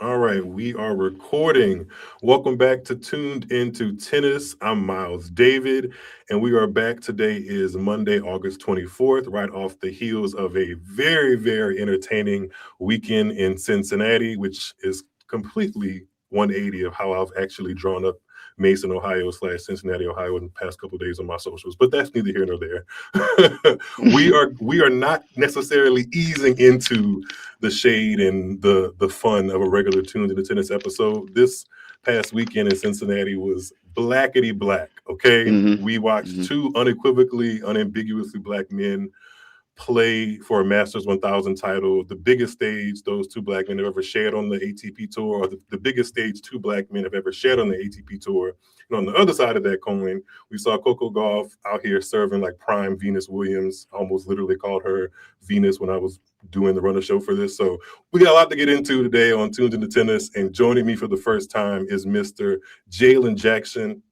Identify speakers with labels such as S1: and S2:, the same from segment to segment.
S1: All right, we are recording. Welcome back to Tuned Into Tennis. I'm Myles David, and we are back. Today is Monday, August 24th, right off the heels of a very, very entertaining weekend in Cincinnati, which is completely 180 of how I've actually drawn up Mason, Ohio / Cincinnati, Ohio in the past couple of days on my socials, but that's neither here nor there. we are not necessarily easing into the shade and the fun of a regular Tunes into Tennis episode. This past weekend in Cincinnati was blackity black. Okay, we watched two unequivocally, unambiguously black men play for a Masters 1000 title, the biggest stage those two black men have ever shared on the ATP tour, or the biggest stage two black men have ever shared on the ATP tour. And on the other side of that coin, we saw Coco Gauff out here serving like prime Venus Williams. I almost literally called her Venus when I was doing the runner show for this. So we got a lot to get into today on Tuned Into Tennis. And joining me for the first time is Mr. Jalan Jackson.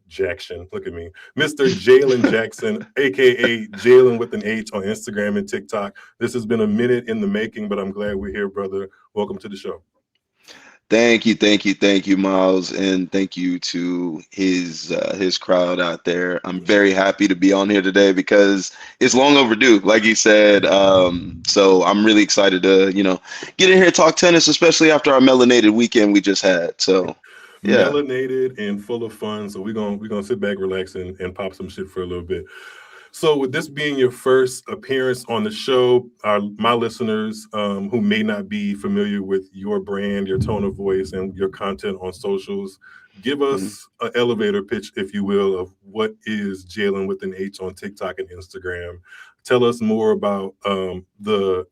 S1: Look at me. Mr. Jalan Jackson, aka Jalan with an H on Instagram and TikTok. This has been a minute in the making, but I'm glad we're here, brother. Welcome to the show.
S2: Thank you, Miles, and thank you to his crowd out there. I'm very happy to be on here today because it's long overdue, like you said. So I'm really excited to get in here and talk tennis, especially after our melanated weekend we just had. So yeah,
S1: Melanated and full of fun. So we're gonna sit back, relax, and pop some shit for a little bit. So, with this being your first appearance on the show, my listeners who may not be familiar with your brand, your tone of voice, and your content on socials, give us an elevator pitch, if you will, of what is Jalan with an H on TikTok and Instagram. Tell us more about the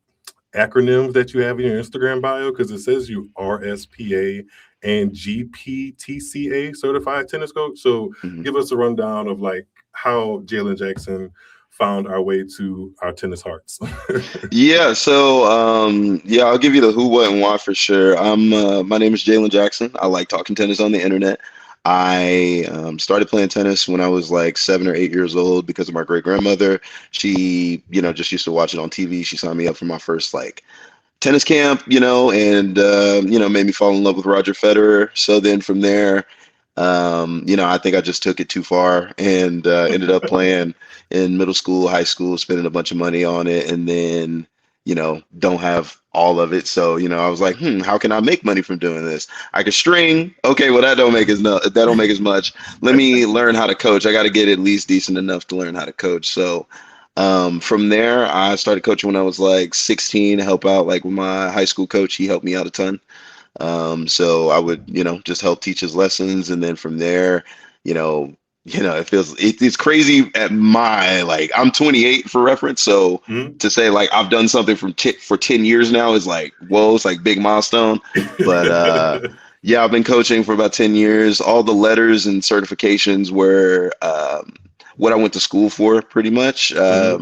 S1: acronyms that you have in your Instagram bio, because it says you RSPA and GPTCA certified tennis coach. So, give us a rundown of like how Jalan Jackson found our way to our tennis hearts.
S2: yeah. So I'll give you the who, what, and why for sure. My name is Jalan Jackson. I like talking tennis on the internet. I started playing tennis when I was like 7 or 8 years old because of my great grandmother. She, just used to watch it on TV. She signed me up for my first like tennis camp, and made me fall in love with Roger Federer. So then from there, I think I just took it too far and ended up playing in middle school, high school, spending a bunch of money on it, and then don't have all of it. So I was like, how can I make money from doing this? I could string. Okay, well that don't make as much. Let me learn how to coach. I got to get at least decent enough to learn how to coach. So from there, I started coaching when I was like 16, help out like with my high school coach. He helped me out a ton. So I would, just help teach his lessons. And then from there, it's crazy at my, like, I'm 28 for reference. So to say like, I've done something for 10 years now is like, whoa, it's like big milestone. But, yeah, I've been coaching for about 10 years. All the letters and certifications were, what I went to school for pretty much. I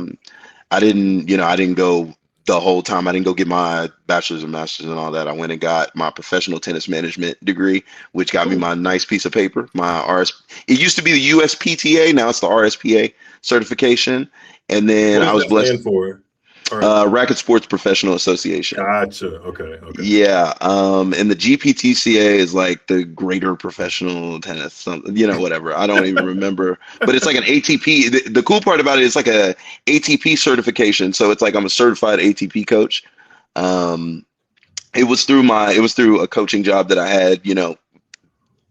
S2: didn't go the whole time. I didn't go get my bachelor's and master's and all that. I went and got my professional tennis management degree, which got me my nice piece of paper. It used to be the USPTA, now it's the RSPA certification. And then
S1: What
S2: I
S1: does
S2: was
S1: that
S2: blessed.
S1: stand for?
S2: Racket Sports Professional Association.
S1: Gotcha. Okay.
S2: Yeah. And the GPTCA is like the Greater Professional Tennis, something, whatever. I don't even remember. But it's like an ATP. The cool part about it is like a ATP certification. So it's like I'm a certified ATP coach. It was through a coaching job that I had.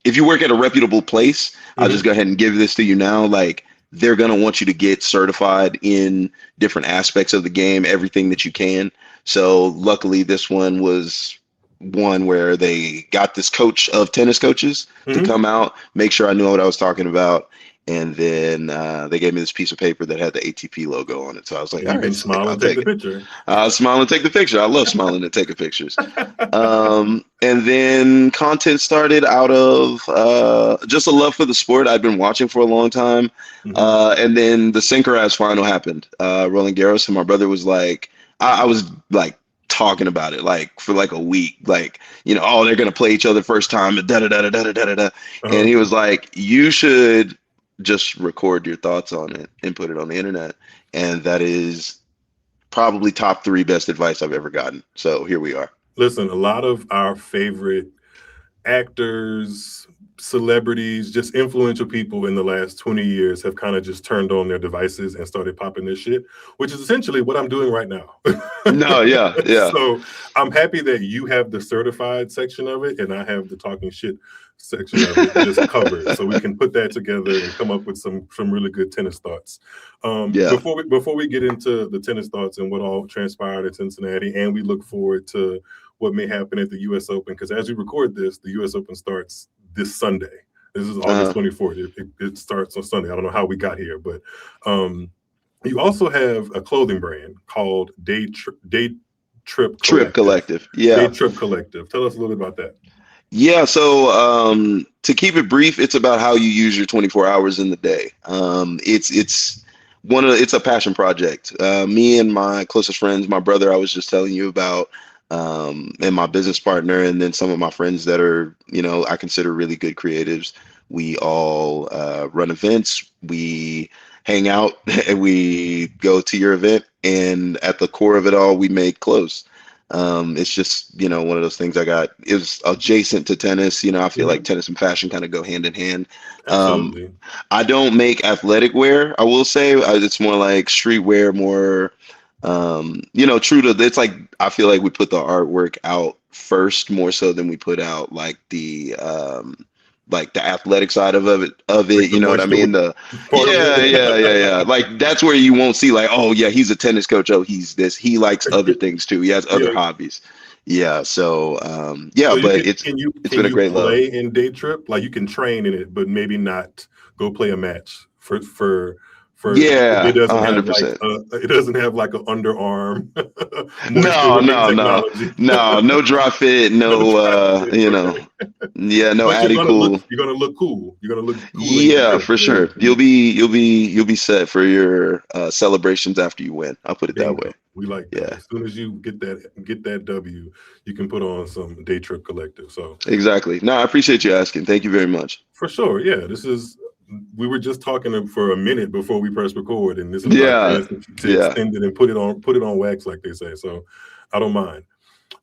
S2: If you work at a reputable place, I'll just go ahead and give this to you now. Like, they're going to want you to get certified in different aspects of the game, everything that you can. So luckily this one was one where they got this coach of tennis coaches to come out, make sure I knew what I was talking about. And then they gave me this piece of paper that had the ATP logo on it. So I was like, all right,
S1: smile
S2: I'll
S1: and take
S2: take
S1: the
S2: it.
S1: picture.
S2: I'll smile and take the picture. I love smiling and taking pictures. And then content started out of just a love for the sport I'd been watching for a long time. And then the Alcaraz final happened, Roland Garros, and my brother was like, I was like talking about it like for like a week, like, oh, they're going to play each other first time, and da-da-da-da-da-da-da-da. And he was like, you should just record your thoughts on it and put it on the internet. And that is probably top 3 best advice I've ever gotten. So here we are.
S1: Listen, a lot of our favorite actors, celebrities, just influential people in the last 20 years have kind of just turned on their devices and started popping this shit, which is essentially what I'm doing right now.
S2: No, yeah, yeah.
S1: So I'm happy that you have the certified section of it and I have the talking shit section of it just covered. So we can put that together and come up with some really good tennis thoughts.
S2: Yeah.
S1: Before we get into the tennis thoughts and what all transpired at Cincinnati, and we look forward to what may happen at the U.S. Open, because as we record this, the U.S. Open starts this Sunday. This is August 24th. It starts on Sunday. I don't know how we got here, but you also have a clothing brand called Day Trip
S2: Collective. Yeah.
S1: Day Trip Collective. Tell us a little bit about that.
S2: Yeah, so to keep it brief, it's about how you use your 24 hours in the day. It's a passion project. Me and my closest friends, my brother I was just telling you about, and my business partner, and then some of my friends that are, I consider really good creatives. We all run events, we hang out, and we go to your event, and at the core of it all, we make clothes. It's just, one of those things it was adjacent to tennis. I feel like tennis and fashion kind of go hand in hand.
S1: Absolutely.
S2: I don't make athletic wear, I will say. It's more like streetwear, more, true to, it's like, I feel like we put the artwork out first more so than we put out like the athletic side of it, you know what I mean? Yeah. Like that's where you won't see like, oh yeah, he's a tennis coach. Oh, he's this. He likes other things too. He has other hobbies. Yeah. So, but it's been a great love.
S1: Play in Day Trip, like you can train in it, but maybe not go play a match for
S2: yeah,
S1: it doesn't
S2: 100%.
S1: It doesn't have like an underarm.
S2: No dry fit, no no
S1: But
S2: addy cool.
S1: You're gonna look cool. You're gonna look cool.
S2: Yeah, for sure. You'll be set for your celebrations after you win. I'll put it that way.
S1: We like that. As soon as you get that W, you can put on some Day Trip Collective. So
S2: exactly. No, I appreciate you asking. Thank you very much.
S1: For sure. Yeah, we were just talking for a minute before we press record, and this is to extend it and put it on wax, like they say. So I don't mind.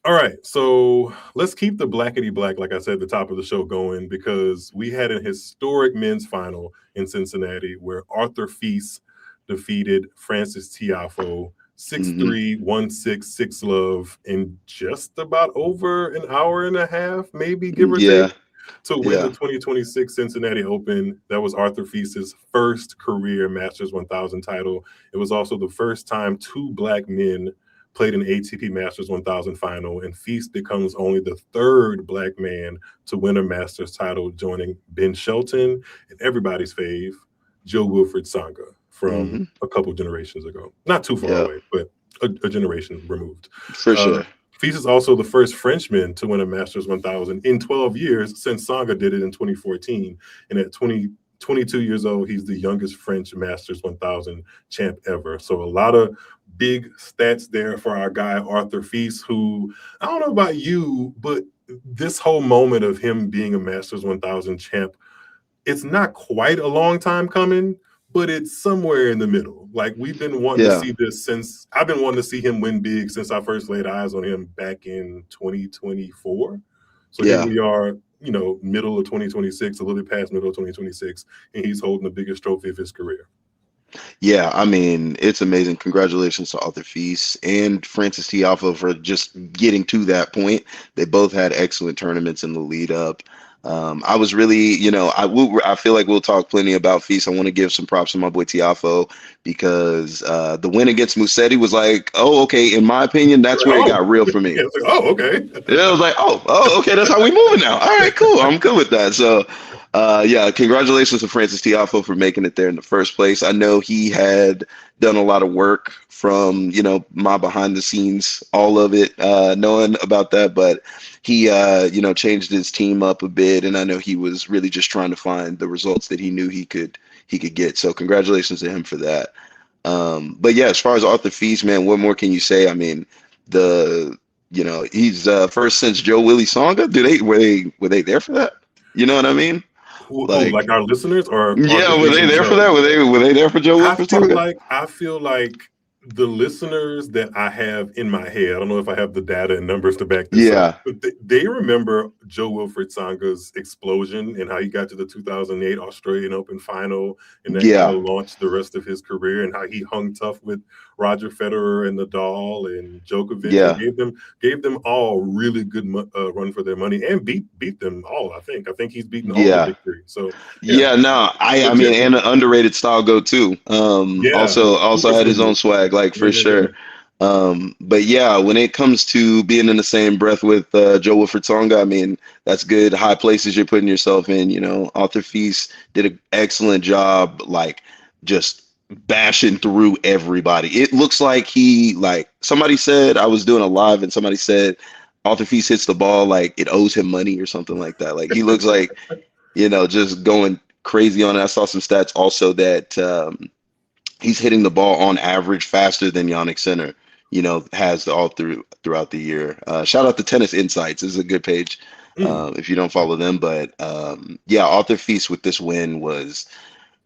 S1: All right, so let's keep the Blackity Black, like I said, the top of the show going, because we had a historic men's final in Cincinnati where Arthur Fils defeated Frances Tiafoe 6-3, 1-6, 6-love in just about over an hour and a half, maybe, give or take. To win the 2026 Cincinnati Open. That was Arthur Fis's first career Masters 1000 title. It was also the first time two black men played an ATP Masters 1000 final, and Fils becomes only the third black man to win a Masters title, joining Ben Shelton and everybody's fave, Joe-Wilfried Tsonga, from a couple generations ago. Not too far away, but a generation removed.
S2: For sure.
S1: Fils is also the first Frenchman to win a Masters 1000 in 12 years since Tsonga did it in 2014. And at 22 years old, he's the youngest French Masters 1000 champ ever. So a lot of big stats there for our guy, Arthur Fils, who, I don't know about you, but this whole moment of him being a Masters 1000 champ, it's not quite a long time coming, but it's somewhere in the middle. Like, we've been wanting to see this since I've been wanting to see him win big since I first laid eyes on him back in 2024. So here we are, middle of 2026, a little bit past middle of 2026, and he's holding the biggest trophy of his career.
S2: Yeah, I mean, it's amazing. Congratulations to Arthur Fils and Frances Tiafoe for just getting to that point. They both had excellent tournaments in the lead up. I was really, I feel like we'll talk plenty about Fils. I want to give some props to my boy Tiafoe because the win against Musetti was like, oh, okay. In my opinion, that's where it got real for me.
S1: Okay.
S2: Yeah, I was like, oh, okay. That's how we moving now. All right, cool. I'm good with that. So, congratulations to Frances Tiafoe for making it there in the first place. I know he had done a lot of work from, my behind the scenes, all of it, knowing about that, but he, changed his team up a bit, and I know he was really just trying to find the results that he knew he could get. So congratulations to him for that. But yeah, as far as Arthur Fils, man, what more can you say? I mean, he's first since Joe Willie Tsonga. Were they there for that? You know what I mean?
S1: Like our listeners, or
S2: were they there for that? Were they there for Joe Wilfried Tsonga?
S1: I feel like the listeners that I have in my head, I don't know if I have the data and numbers to back this up,
S2: Yeah,
S1: but they remember Joe Wilfried Tsonga's explosion and how he got to the 2008 Australian Open final, and that kind
S2: yeah,
S1: of launched the rest of his career, and how he hung tough with Roger Federer and Nadal and Djokovic, and
S2: yeah.
S1: gave them all really good run for their money, and beat them all. I think he's beaten all the
S2: Yeah.
S1: big three. So yeah,
S2: Yeah, no, I mean,
S1: legit.
S2: and an underrated style go too.
S1: Yeah,
S2: Also
S1: super
S2: had his own
S1: smooth.
S2: swag, like
S1: Yeah,
S2: for
S1: yeah, yeah.
S2: sure. But yeah, when it comes to being in the same breath with Joe Wilfried Tsonga, I mean, that's good. High places you're putting yourself in. You know, Arthur Feast did an excellent job, like just bashing through everybody. It looks like like somebody said, I was doing a live and somebody said Arthur Feast hits the ball like it owes him money or something like that. Like he looks like, just going crazy on it. I saw some stats also that he's hitting the ball on average faster than Yannick Sinner, has throughout the year. Shout out to Tennis Insights. This is a good page
S1: Mm,
S2: if you don't follow them. But yeah, Arthur Feast with this win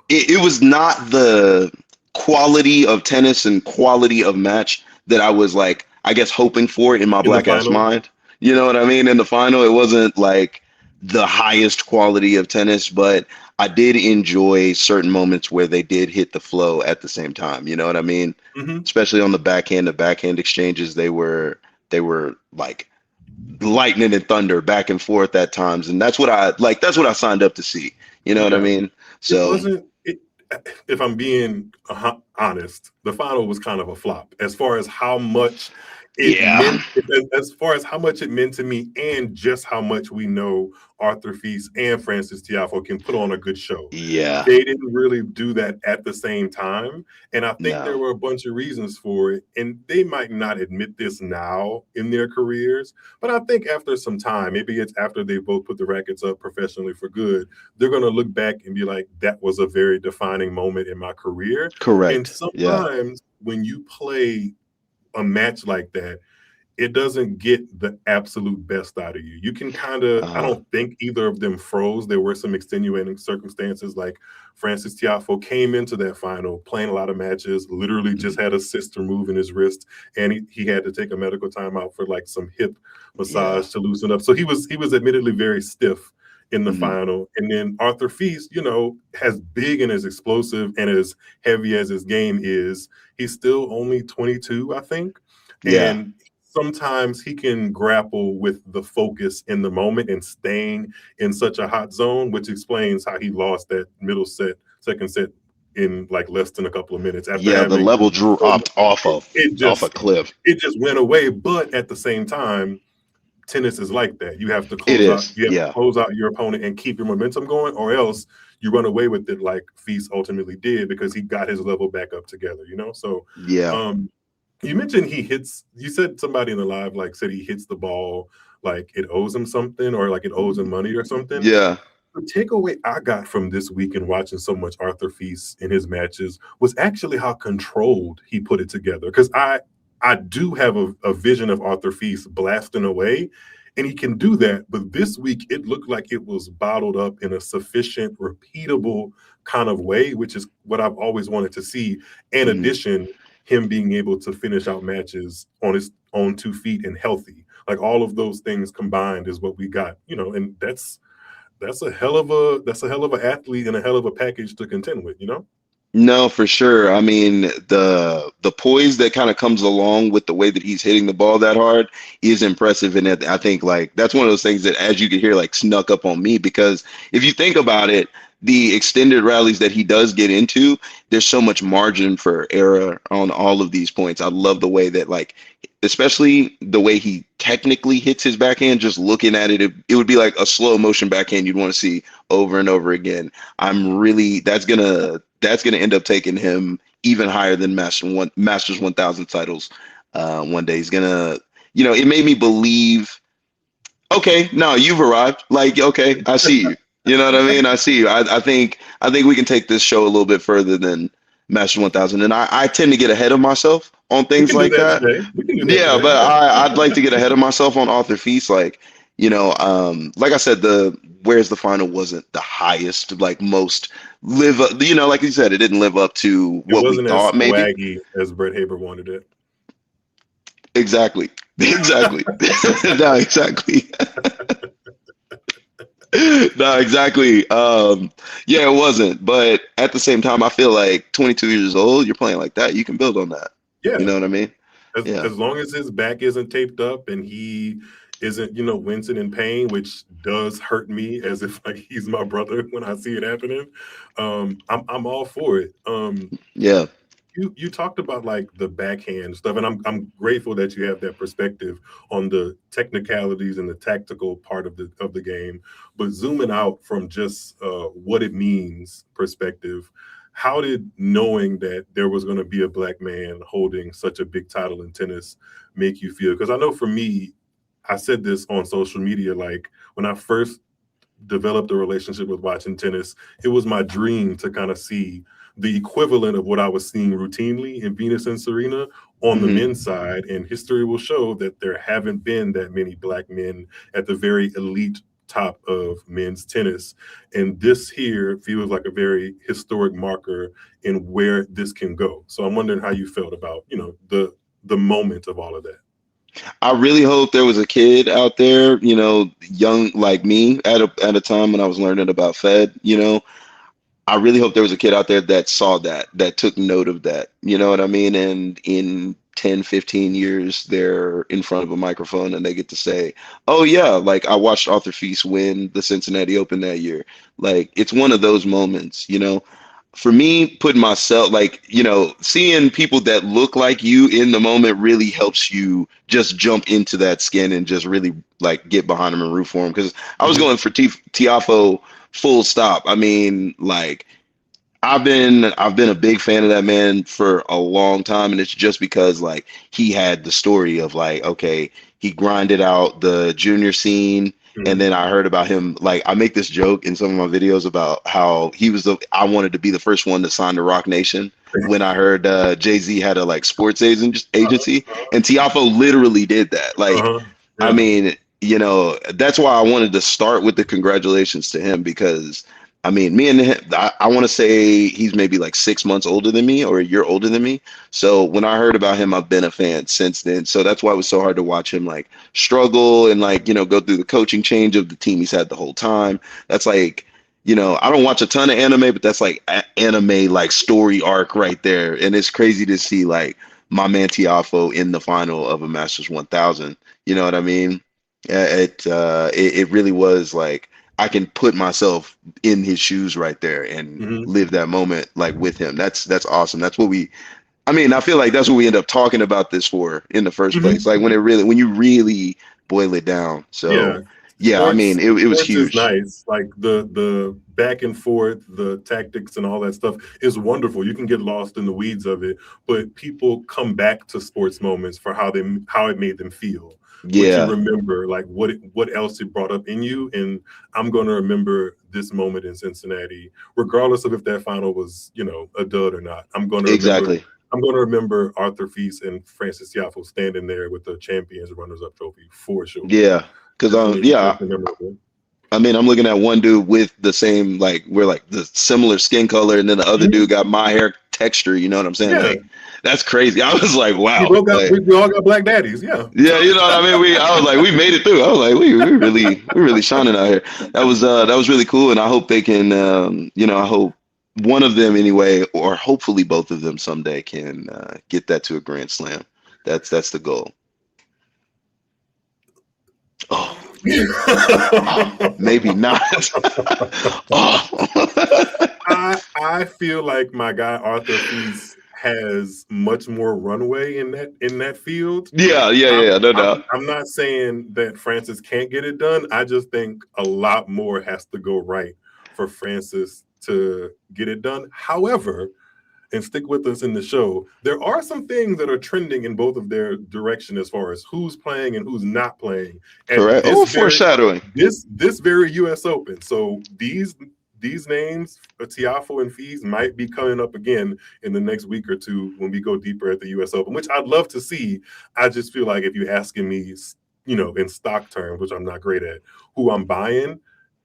S2: it was not the quality of tennis and quality of match that I was like, I guess, hoping for in my
S1: in the
S2: black ass
S1: final.
S2: mind. You know what I mean? In the final, it wasn't like the highest quality of tennis, but I did enjoy certain moments where they did hit the flow at the same time. You know what I mean?
S1: Hmm.
S2: Especially on the backhand exchanges, they were like lightning and thunder back and forth at times, and that's what I like. That's what I signed up to see. You know what I
S1: Yeah.
S2: mean?
S1: It
S2: So
S1: wasn't. If I'm being honest, the final was kind of a flop as far as how much it
S2: yeah,
S1: meant, as far as how much it meant to me, and just how much we know Arthur Feast and Frances Tiafoe can put on a good show.
S2: yeah.
S1: They didn't really do that at the same time, and I think there
S2: No.
S1: were a bunch of reasons for it. And they might not admit this now in their careers, but I think after some time, maybe it's after they both put the rackets up professionally for good, they're going to look back and be like, that was a very defining moment in my career. And
S2: Correct. Yeah.
S1: sometimes when you play a match like that, it doesn't get the absolute best out of you. You can kind of, I
S2: Uh,
S1: don't think either of them froze. There were some extenuating circumstances, like Frances Tiafoe came into that final playing a lot of matches, literally
S2: mhm.
S1: just had a cyst removed in his wrist, and he had to take a medical timeout for like some hip
S2: Yeah.
S1: massage to loosen up. So he was admittedly very stiff in the
S2: Mhm.
S1: final. And then Arthur Feast, as big and as explosive and as heavy as his game is, he's still only 22, I think.
S2: Yeah.
S1: And sometimes he can grapple with the focus in the moment and staying in such a hot zone, which explains how he lost that second set in like less than a couple of minutes after
S2: Yeah. The
S1: having
S2: level
S1: so much.
S2: dropped off
S1: It,
S2: of
S1: it
S2: off a
S1: just
S2: cliff.
S1: it just went away. But at the same time, tennis is like that. You have to
S2: It
S1: close out.
S2: is.
S1: You have to
S2: Yeah.
S1: close out your opponent and keep your momentum going, or else you run away with it, like Feast ultimately did because he got his level back up together. So
S2: Yeah.
S1: um, you mentioned he hits. You said somebody in the live like said he hits the ball like it owes him something, or like it owes him money or something.
S2: Yeah.
S1: The takeaway I got from this weekend watching so much Arthur Feast in his matches was actually how controlled he put it together. Because I do have a vision of Arthur Feast blasting away, and he can do that. But this week it looked like it was bottled up in a sufficient, repeatable kind of way, which is what I've always wanted to see. In
S2: Mhm.
S1: addition, him being able to finish out matches on his own 2 feet and healthy. Like all of those things combined is what we got, and that's a hell of an athlete and a hell of a package to contend with.
S2: No, for sure. I mean, the poise that kind of comes along with the way that he's hitting the ball that hard is impressive. And I think like that's one of those things that, as you can hear, like snuck up on me because if you think about it, the extended rallies that he does get into, there's so much margin for error on all of these points. I love the way that like, especially the way he technically hits his backhand, just looking at it, it would be like a slow motion backhand you'd want to see over and over again. I'm really that's gonna end up taking him even higher than Masters 1000 titles. One day he's gonna, it made me believe. Okay, no, you've arrived. Like, okay, I see you. You know what I mean? I see you. I think we can take this show a little bit further than Masters 1000, and I tend to get ahead of myself on
S1: We
S2: things
S1: can do
S2: like
S1: that
S2: that.
S1: today. We can do that
S2: Yeah,
S1: today.
S2: but
S1: Yeah.
S2: I'd like to get ahead of myself on Arthur Feast. Like, like I said, whereas the final wasn't the highest, like most like you said, it didn't live up to
S1: It
S2: what we
S1: wasn't as
S2: thought maybe.
S1: swaggy as Brett Haber wanted it.
S2: Exactly. Exactly. No, exactly. No, exactly. Yeah, it wasn't. But at the same time, I feel like 22 years old, you're playing like that, you can build on that. You
S1: Yeah.
S2: know what I mean? Yeah.
S1: As long as his back isn't taped up and he isn't, wincing in pain, which does hurt me as if like he's my brother when I see it happening. I'm all for it.
S2: Yeah.
S1: You talked about like the backhand stuff, and I'm grateful that you have that perspective on the technicalities and the tactical part of the game. But zooming out from just what it means perspective, how did knowing that there was going to be a black man holding such a big title in tennis make you feel? Because I know for me, I said this on social media, like when I first developed a relationship with watching tennis, it was my dream to kind of see the equivalent of what I was seeing routinely in Venus and Serena on the men's side. And history will show that there haven't been that many black men at the very elite top of men's tennis. And this here feels like a very historic marker in where this can go. So I'm wondering how you felt about, the moment of all of that.
S2: I really hope there was a kid out there, young like me at a time when I was learning about Fed. I really hope there was a kid out there that saw that took note of that. You know what I mean? And in 10, 15 years, they're in front of a microphone and they get to say, oh, yeah, like I watched Arthur Feast win the Cincinnati Open that year. Like it's one of those moments. For me, putting myself seeing people that look like you in the moment really helps you just jump into that skin and just really like get behind them and root for them. Because I was going for Tiafoe full stop. I mean, like I've been a big fan of that man for a long time, and it's just because like he had the story of like, okay, he grinded out the junior scene, and then I heard about him. Like I make this joke in some of my videos about how I wanted to be the first one to sign to Rock Nation when I heard Jay-Z had a like sports agency, and Tiafoe literally did that. Like, I mean, that's why I wanted to start with the congratulations to him because. I mean, me and him, I want to say he's maybe like 6 months older than me or a year older than me. So when I heard about him, I've been a fan since then. So that's why it was so hard to watch him like struggle and like, go through the coaching change of the team he's had the whole time. That's like, I don't watch a ton of anime, but that's like anime like story arc right there. And it's crazy to see like my man Tiafoe in the final of a Masters 1000. You know what I mean? It really was like, I can put myself in his shoes right there and live that moment like with him. That's awesome. I feel like that's what we end up talking about this for in the first place. Like when you really boil it down. So yeah, I mean, it was
S1: Sports is
S2: huge.
S1: nice. Like the back and forth, the tactics and all that stuff is wonderful. You can get lost in the weeds of it, but people come back to sports moments for how it made them feel. What you
S2: Yeah,
S1: remember, like what else it brought up in you. And I'm going to remember this moment in Cincinnati, regardless of if that final was, a dud or not.
S2: exactly.
S1: I'm going to remember Arthur Feast and Frances Tiafoe standing there with the champions runners-up trophy for sure.
S2: Yeah, because
S1: Definitely memorable.
S2: I mean, I'm looking at one dude with the same like we're like the similar skin color, and then the other dude got my hair texture. You know what I'm saying?
S1: Yeah,
S2: Like that's crazy. I was like, wow.
S1: we all got black daddies. Yeah,
S2: Yeah, you know what I mean. I was like, we made it through. I was like, we really shining out here. That was really cool, and I hope they can. I hope one of them anyway, or hopefully both of them someday can get that to a grand slam. That's the goal. Oh, maybe not. Oh.
S1: I feel like my guy Arthur Feast has much more runway in that field.
S2: Yeah, no doubt.
S1: I'm not saying that Frances can't get it done. I just think a lot more has to go right for Frances to get it done. However, and stick with us in the show, there are some things that are trending in both of their direction as far as who's playing and who's not playing.
S2: Correct. Foreshadowing.
S1: This very U.S. Open. So these names, Tiafoe and Fees, might be coming up again in the next week or two when we go deeper at the U.S. Open, which I'd love to see. I just feel like if you're asking me, in stock terms, which I'm not great at, who I'm buying,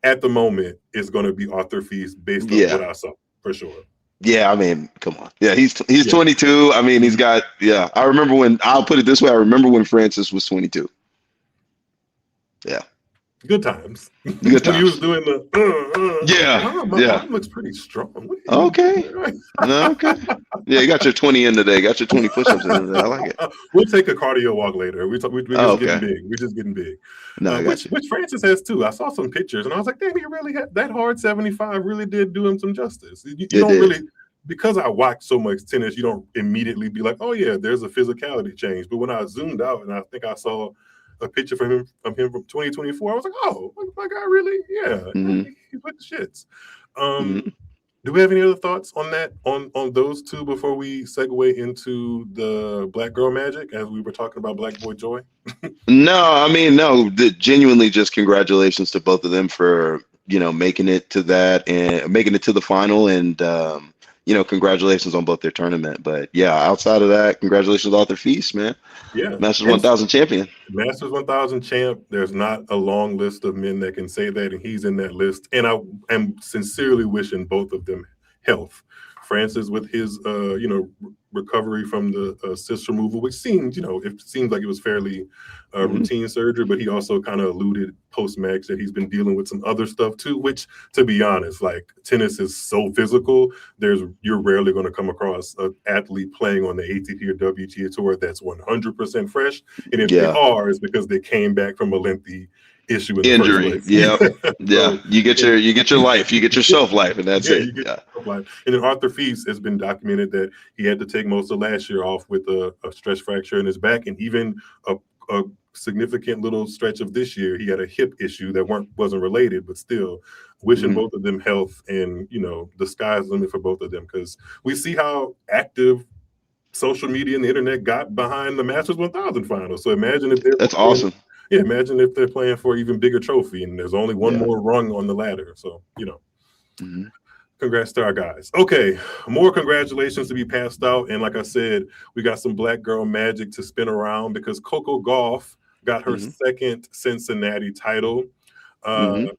S1: at the moment is going to be Arthur Fils based on what I saw, for sure.
S2: Yeah, I mean, come on. Yeah, he's 22. I mean, he's
S1: Mm-hmm.
S2: got, I remember when, I'll put it this way, I remember when Frances was 22. Yeah.
S1: Good times.
S2: Good
S1: When he was
S2: times.
S1: doing the, my arm looks pretty strong. What are you
S2: Okay.
S1: doing?
S2: Okay. Yeah, you got your 20 in today. Got your 20 push-ups in today. I like it.
S1: We'll take a cardio walk later. We're just getting
S2: Okay.
S1: big. We're just getting big.
S2: No, I got
S1: which
S2: you.
S1: which Francis has too. I saw some pictures and I was like, damn, he really had that hard 75 really did do him some justice. You don't really, because I watch so much tennis, you don't immediately be like, oh yeah, there's a physicality change. But when I zoomed out and I think I saw a picture from him from 2024, I was like, oh, my guy really, he's with the shits. Do we have any other thoughts on that, on those two before we segue into the Black Girl Magic, as we were talking about Black Boy Joy?
S2: No, I mean, no, genuinely just congratulations to both of them for, making it to that and making it to the final. And, congratulations on both their tournament. But yeah, outside of that, congratulations to Arthur Fils, man.
S1: Yeah.
S2: Masters 1000 champion.
S1: Masters 1000 champ. There's not a long list of men that can say that, and he's in that list. And I am sincerely wishing both of them health. Francis with his, recovery from the cyst removal, which seemed, it seems like it was fairly routine surgery, but he also kind of alluded post-match that he's been dealing with some other stuff too, which, to be honest, like, tennis is so physical. You're rarely going to come across an athlete playing on the ATP or WTA tour that's 100% fresh. And if they are, it's because they came back from a lengthy issue in
S2: injury.
S1: The first place.
S2: Yeah. You get your life, you get your shelf life, and that's it.
S1: And then Arthur Fils has been documented that he had to take most of last year off with a stress fracture in his back, and even a significant little stretch of this year he had a hip issue that wasn't related, but still wishing both of them health. And the sky's the limit for both of them, because we see how active social media and the internet got behind the Masters 1000 final. So imagine if
S2: that's awesome.
S1: Yeah, imagine if they're playing for an even bigger trophy and there's only one more rung on the ladder. So, congrats to our guys. Okay, more congratulations to be passed out. And like I said, we got some Black Girl Magic to spin around, because Coco Gauff got her second Cincinnati title.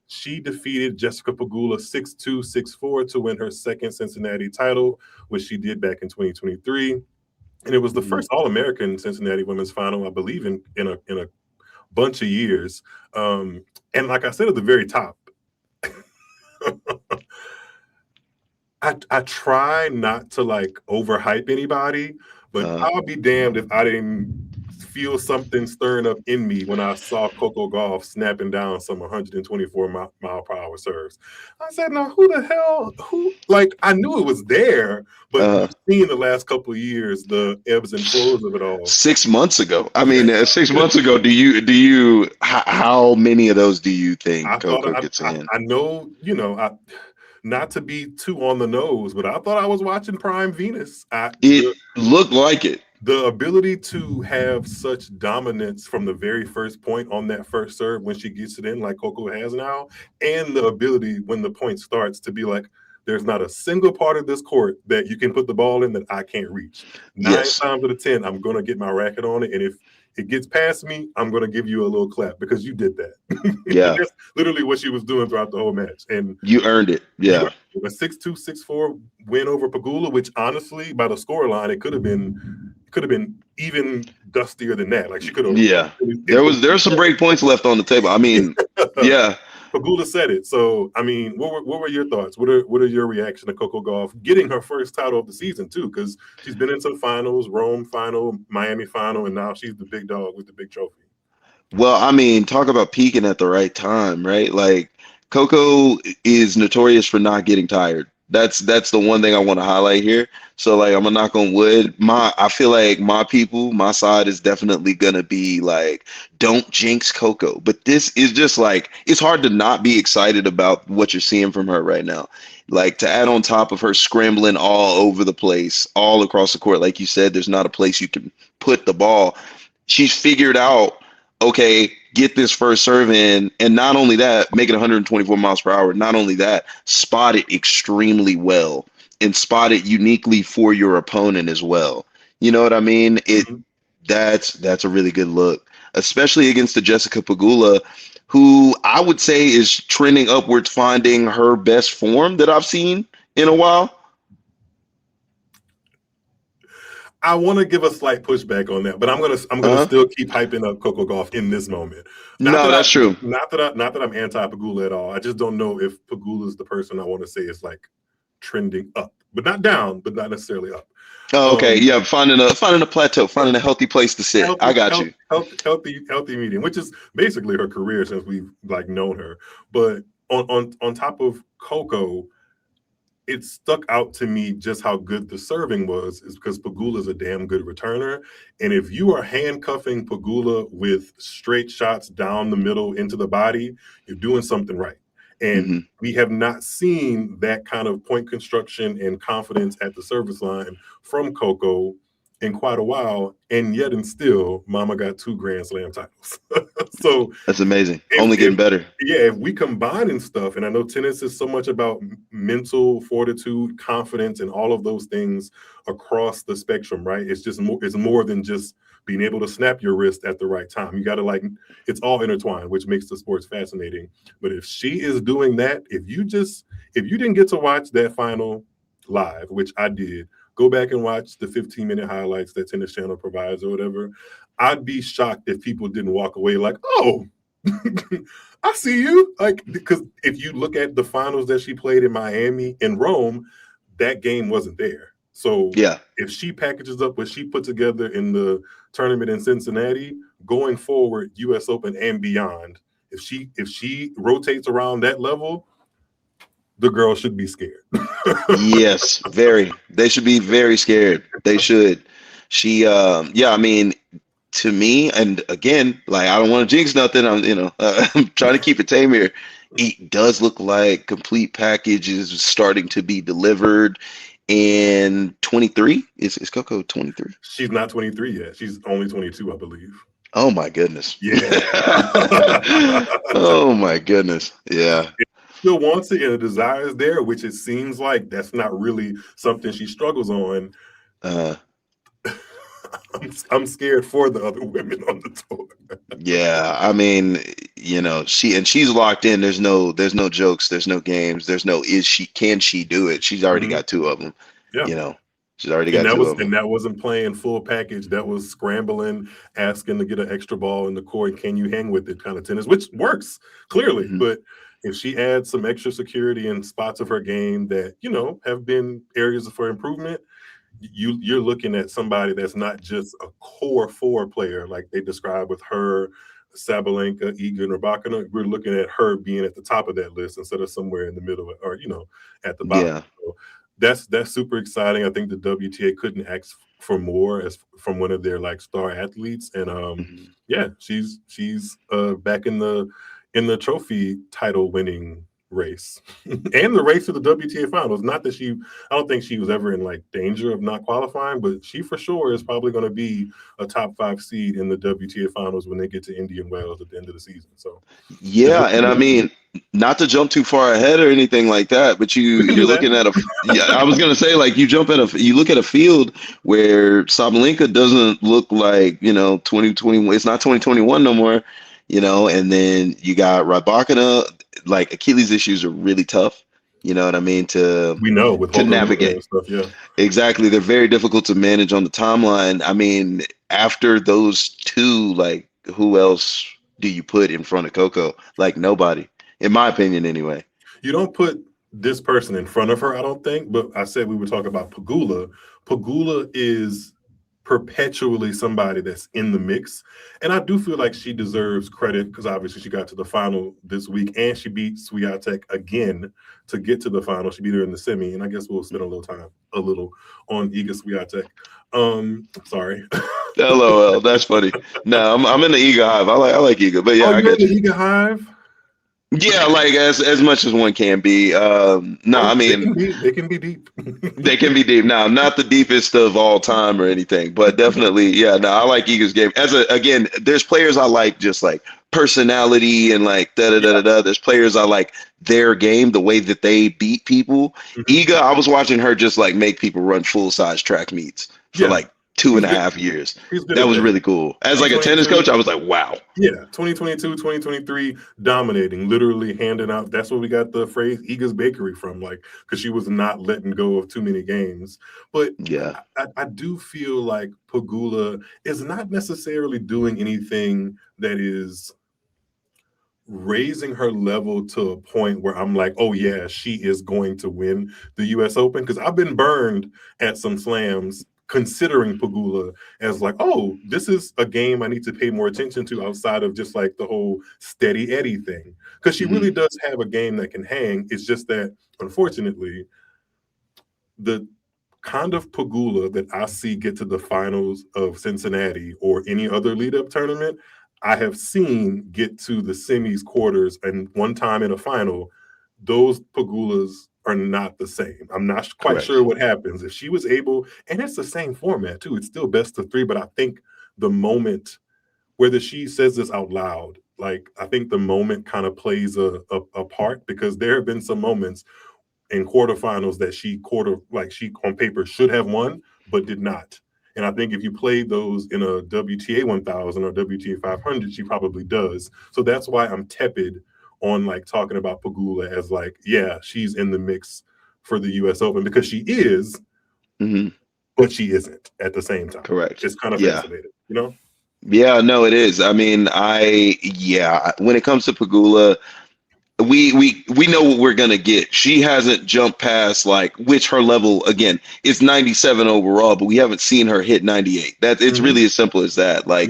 S1: She defeated Jessica Pegula 6-2, 6-4 to win her second Cincinnati title, which she did back in 2023. And it was the first All-American Cincinnati women's final, I believe, in a bunch of years. And like I said at the very top, I try not to like overhype anybody, but I'll be damned if I didn't feel something stirring up in me when I saw Coco Gauff snapping down some 124 mile per hour serves. I said, now who the hell, I knew it was there, but seeing the last couple of years, the ebbs and flows of it all.
S2: 6 months ago. I mean, 6 months ago, how many of those do you think Coco gets in?
S1: I know, not to be too on the nose, but I thought I was watching Prime Venus.
S2: It looked like it.
S1: The ability to have such dominance from the very first point on that first serve when she gets it in, like Coco has now, and the ability when the point starts to be like, there's not a single part of this court that you can put the ball in that I can't reach. 9 times out of 10, I'm going to get my racket on it. And if it gets past me, I'm going to give you a little clap because you did that.
S2: Yeah.
S1: That's literally what she was doing throughout the whole match. And
S2: you earned it. Yeah.
S1: A 6-2, 6-4 win over Pegula, which honestly, by the scoreline, it could have been even dustier than that. Like, she could have.
S2: Yeah. There were some break points left on the table. I mean, yeah.
S1: Pegula said it. So, I mean, what were your thoughts? What are your reaction to Coco Gauff getting her first title of the season too? Because she's been in some finals, Rome final, Miami final, and now she's the big dog with the big trophy.
S2: Well, I mean, talk about peaking at the right time, right? Like, Coco is notorious for not getting tired. That's the one thing I want to highlight here. So, like, I'm gonna knock on wood. I feel like my side is definitely gonna be like, don't jinx Coco. But this is just like, it's hard to not be excited about what you're seeing from her right now. Like, to add on top of her scrambling all over the place, all across the court, like you said, there's not a place you can put the ball. She's figured out, okay, get this first serve in, and not only that, make it 124 miles per hour. Not only that, spot it extremely well and spot it uniquely for your opponent as well. You know what I mean? That's a really good look, especially against the Jessica Pegula, who I would say is trending upwards, finding her best form that I've seen in a while.
S1: I want to give a slight pushback on that, but I'm gonna still keep hyping up Coco Gauff in this moment.
S2: No, that's true.
S1: Not that I'm anti Pegula at all. I just don't know if Pegula is the person I want to say is like trending up, but not down, but not necessarily up.
S2: Oh, okay. Yeah, finding a plateau, finding a healthy place to sit. I got you.
S1: Healthy medium, which is basically her career since we've like known her. But on top of Coco, it stuck out to me just how good the serving was, is because Pegula is a damn good returner. And if you are handcuffing Pegula with straight shots down the middle into the body, you're doing something right. And we have not seen that kind of point construction and confidence at the service line from Coco in quite a while. And yet and still, Mama got 2 Grand Slam titles. So
S2: that's amazing. Only getting better.
S1: Yeah, if we combine and stuff, and I know tennis is so much about mental fortitude, confidence, and all of those things across the spectrum, right? It's more than just being able to snap your wrist at the right time. You got to it's all intertwined, which makes the sports fascinating. But if she is doing that, if you didn't get to watch that final live, which I did, go back and watch the 15-minute highlights that Tennis Channel provides or whatever. I'd be shocked if people didn't walk away like, oh, I see you. Like, because if you look at the finals that she played in Miami and Rome, that game wasn't there. So
S2: yeah,
S1: if she packages up what she put together in the tournament in Cincinnati, going forward, US Open and beyond, if she rotates around that level, the girl should be scared.
S2: Yes, very. They should be very scared. They should. She, I mean, to me, and again, like, I don't want to jinx nothing. I'm trying to keep it tame here. It does look like complete package is starting to be delivered. And 23 is Coco 23?
S1: She's not 23 yet. She's only 22, I believe.
S2: Oh my goodness.
S1: Yeah.
S2: Oh my goodness. Yeah.
S1: Still wants it and the desire is there, which it seems like that's not really something she struggles on. I'm scared for the other women on the tour.
S2: Yeah, I mean, she's locked in. There's no jokes. There's no games. There's no can she do it? She's already got 2 of them. Yeah. She's already got 2 of them.
S1: And that wasn't playing full package. That was scrambling, asking to get an extra ball in the court. Can you hang with it kind of tennis, which works clearly. But if she adds some extra security in spots of her game that, have been areas for improvement, you're looking at somebody that's not just a core 4 player like they describe with her, Sabalenka, Iga, and Rybakina. We're looking at her being at the top of that list instead of somewhere in the middle or, at the bottom. Yeah. So that's super exciting. I think the WTA couldn't ask for more as from one of their star athletes. And she's back in the trophy title winning race and the race to the WTA finals. Not that I don't think she was ever in danger of not qualifying, but she for sure is probably going to be a top 5 seed in the WTA finals when they get to Indian Wells at the end of the season. So
S2: yeah, and I mean, not to jump too far ahead or anything like that, but you're looking at I was gonna say you look at a field where Sabalenka doesn't look like 2021. It's not 2021 no more. And then you got Rybakina. Achilles issues are really tough. You know what I mean? To navigate.
S1: And stuff, yeah.
S2: Exactly. They're very difficult to manage on the timeline. I mean, after those 2, who else do you put in front of Coco? Nobody, in my opinion, anyway.
S1: You don't put this person in front of her, I don't think. But I said we would talk about Pegula. Pegula is perpetually somebody that's in the mix, and I do feel like she deserves credit because obviously she got to the final this week and she beat Swiatek again to get to the final. She beat her in the semi, and I guess we'll spend a little on Iga Swiatek. Sorry.
S2: LOL, that's funny. No, I'm in the Iga hive. I like Iga, but yeah, I get
S1: the Iga hive.
S2: Yeah, as much as one can be. I mean,
S1: they can be deep.
S2: They can be deep. Now, not the deepest of all time or anything, but definitely, yeah. No, I like Iga's game. Again, there's players I like just personality and There's players I like their game, the way that they beat people. Iga, I was watching her just make people run full size track meets for two
S1: He's
S2: and a
S1: good.
S2: half years.
S1: He's good
S2: That
S1: at
S2: was
S1: that.
S2: really cool. As like a tennis
S1: 2022,
S2: coach, I was like, wow.
S1: yeah, 2022, 2023, dominating, literally handing out. That's where we got the phrase Iga's Bakery from, like, because she was not letting go of too many games. But
S2: Yeah.
S1: I do feel like Pegula is not necessarily doing anything that is raising her level to a point where I'm like, oh yeah, she is going to win the US Open. Because I've been burned at some slams considering Pegula as like, oh, this is a game I need to pay more attention to outside of just like the whole steady Eddie thing. Because she really does have a game that can hang. It's just that, unfortunately, the kind of Pegula that I see get to the finals of Cincinnati or any other lead up tournament, I have seen get to the semis, quarters, and one time in a final. Those Pegulas are not the same. I'm not quite
S2: Correct.
S1: sure what happens. If she was able, and it's the same format too, it's still best of three, but I think the moment, whether she says this out loud, like I think the moment kind of plays a part, because there have been some moments in quarterfinals that she on paper should have won, but did not. And I think if you played those in a WTA 1000 or WTA 500, she probably does. So that's why I'm tepid on like talking about Pegula as like, yeah, she's in the mix for the US Open, because she is, but she isn't at the same time.
S2: Correct.
S1: It's kind of
S2: Yeah.
S1: fascinating, you know?
S2: Yeah, no, it is. I mean, when it comes to Pegula, we know what we're gonna get. She hasn't jumped past like, which her level again is 97 overall, but we haven't seen her hit 98. That it's really as simple as that. Like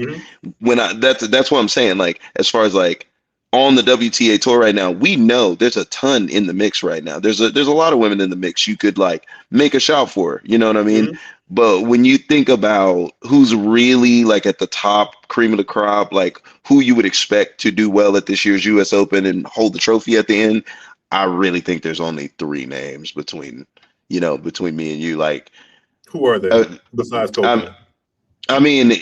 S2: that's what I'm saying. Like as far as like on the WTA tour right now, we know there's a ton in the mix right now. There's a lot of women in the mix you could like make a shout for. You know what I mean? But when you think about who's really like at the top cream of the crop, like who you would expect to do well at this year's US Open and hold the trophy at the end, I really think there's only three names between me and you. Like,
S1: Who are they besides Coco?
S2: I mean,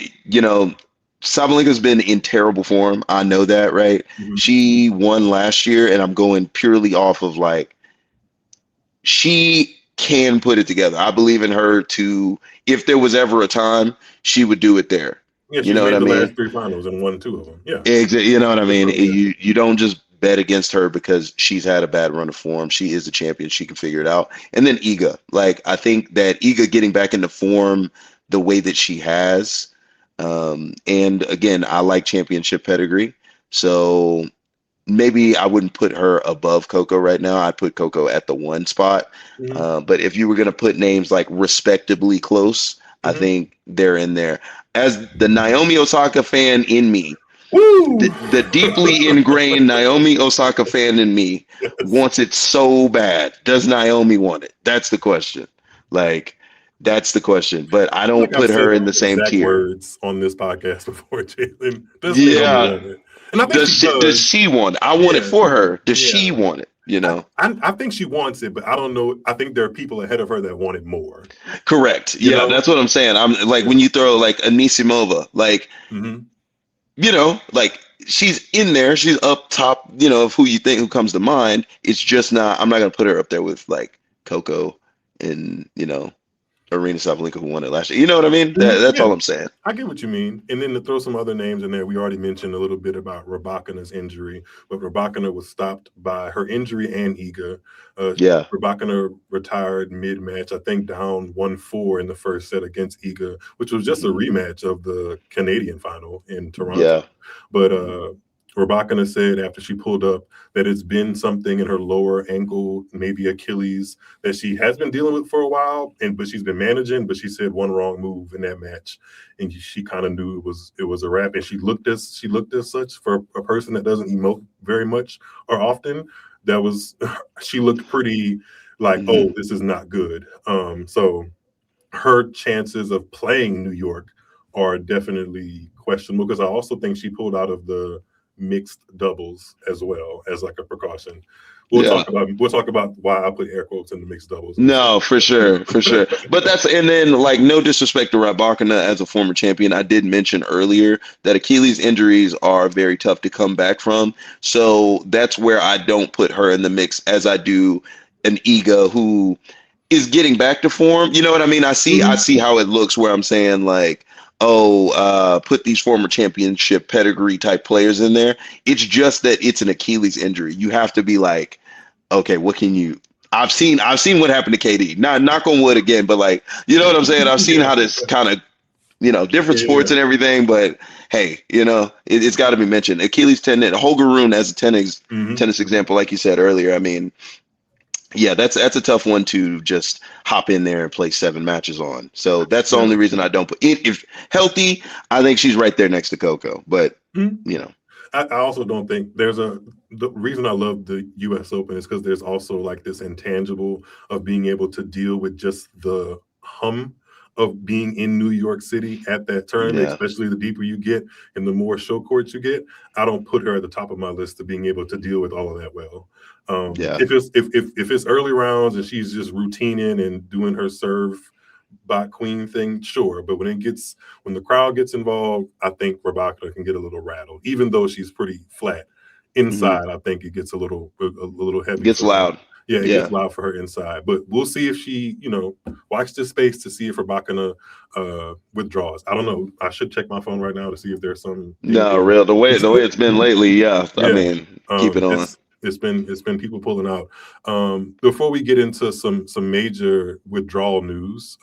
S2: Sabalenka's been in terrible form. I know that, right? She won last year, and I'm going purely off of like, she can put it together. I believe in her to, if there was ever a time, she would do it there.
S1: Yeah,
S2: You
S1: she's
S2: know what
S1: made
S2: I
S1: the
S2: mean?
S1: last three finals and won two of them. Yeah.
S2: Exactly. You know what I mean?
S1: Yeah.
S2: You don't just bet against her because she's had a bad run of form. She is the champion. She can figure it out. And then Iga. Like, I think that Iga getting back into form the way that she has. And again, I like championship pedigree. So maybe I wouldn't put her above Coco right now. I'd put Coco at the one spot. But if you were going to put names like respectably close, I think they're in there. As the Naomi Osaka fan in me, the deeply ingrained Naomi Osaka fan in me wants it so bad. Does Naomi want it? That's the question. Like, that's the question. But I don't put her in the same
S1: exact
S2: tier.
S1: words on this podcast before, Jalen. Does
S2: Yeah.
S1: Naomi want it? And I think
S2: Does she want it? I want it for her. Does she want it? You know?
S1: I think she wants it, but I don't know. I think there are people ahead of her that want it more.
S2: Correct. Yeah, that's what I'm saying. I'm like, when you throw like Anisimova, like, like she's in there. She's up top, of who comes to mind. It's just not, I'm not going to put her up there with like Coco and, Arena Sabalenka, who won it last year. You know what I mean? That's all I'm saying.
S1: I get what you mean. And then to throw some other names in there, we already mentioned a little bit about Rybakina's injury, but Rybakina was stopped by her injury and Iga. Rybakina retired mid-match, I think down 1-4 in the first set against Iga, which was just a rematch of the Canadian final in Toronto.
S2: Yeah.
S1: But Rybakina said after she pulled up that it's been something in her lower ankle, maybe Achilles, that she has been dealing with for a while, but she's been managing. But she said one wrong move in that match, and she kind of knew it was a wrap. And she looked as such for a person that doesn't emote very much or often. She looked pretty like, oh, this is not good. So her chances of playing New York are definitely questionable, because I also think she pulled out of the mixed doubles as well as like a precaution. We'll talk about why I put air quotes in the mixed doubles.
S2: No, for sure. But and then like, no disrespect to Rybakina as a former champion, I did mention earlier that Achilles injuries are very tough to come back from. So that's where I don't put her in the mix as I do an Iga, who is getting back to form. You know what I mean? I see how it looks where I'm saying like, oh, put these former championship pedigree type players in there. It's just that it's an Achilles injury. You have to be like, okay, what can you? I've seen what happened to KD. Not knock on wood again, but like, you know what I'm saying? I've seen how this kind of, different sports and everything, but hey, it's got to be mentioned. Achilles tendon, Holger Rune as a tennis example, like you said earlier. I mean, yeah, that's a tough one to just hop in there and play 7 matches on. So that's the only reason I don't put it. If healthy, I think she's right there next to Coco. But
S1: I also don't think the reason I love the U.S. Open is because there's also like this intangible of being able to deal with just the hum of being in New York City at that tournament, especially the deeper you get and the more show courts you get. I don't put her at the top of my list of being able to deal with all of that well. If it's early rounds and she's just routining and doing her serve bot queen thing, sure. But when the crowd gets involved, I think Rybakina can get a little rattled, even though she's pretty flat inside. I think it gets a little heavy.
S2: It gets loud.
S1: It gets loud for her inside. But we'll see if she, watch this space to see if Rybakina withdraws. I don't know. I should check my phone right now to see if there's some.
S2: No, real the way it's been lately. I mean, keep it on.
S1: It's been people pulling out. Before we get into some major withdrawal news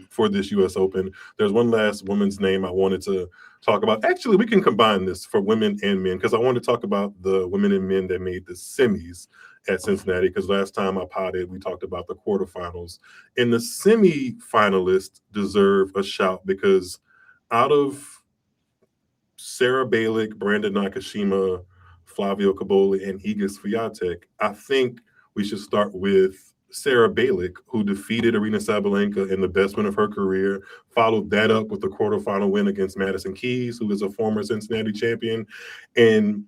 S1: for this U.S. Open, there's one last woman's name I wanted to talk about. Actually, we can combine this for women and men because I want to talk about the women and men that made the semis at Cincinnati, because last time I potted, we talked about the quarterfinals. And the semi-finalists deserve a shout because out of Sarah Balick, Brandon Nakashima, Flavio Caboli, and Iga Swiatek, I think we should start with Sarah Balick, who defeated Aryna Sabalenka in the best win of her career, followed that up with the quarterfinal win against Madison Keys, who is a former Cincinnati champion. And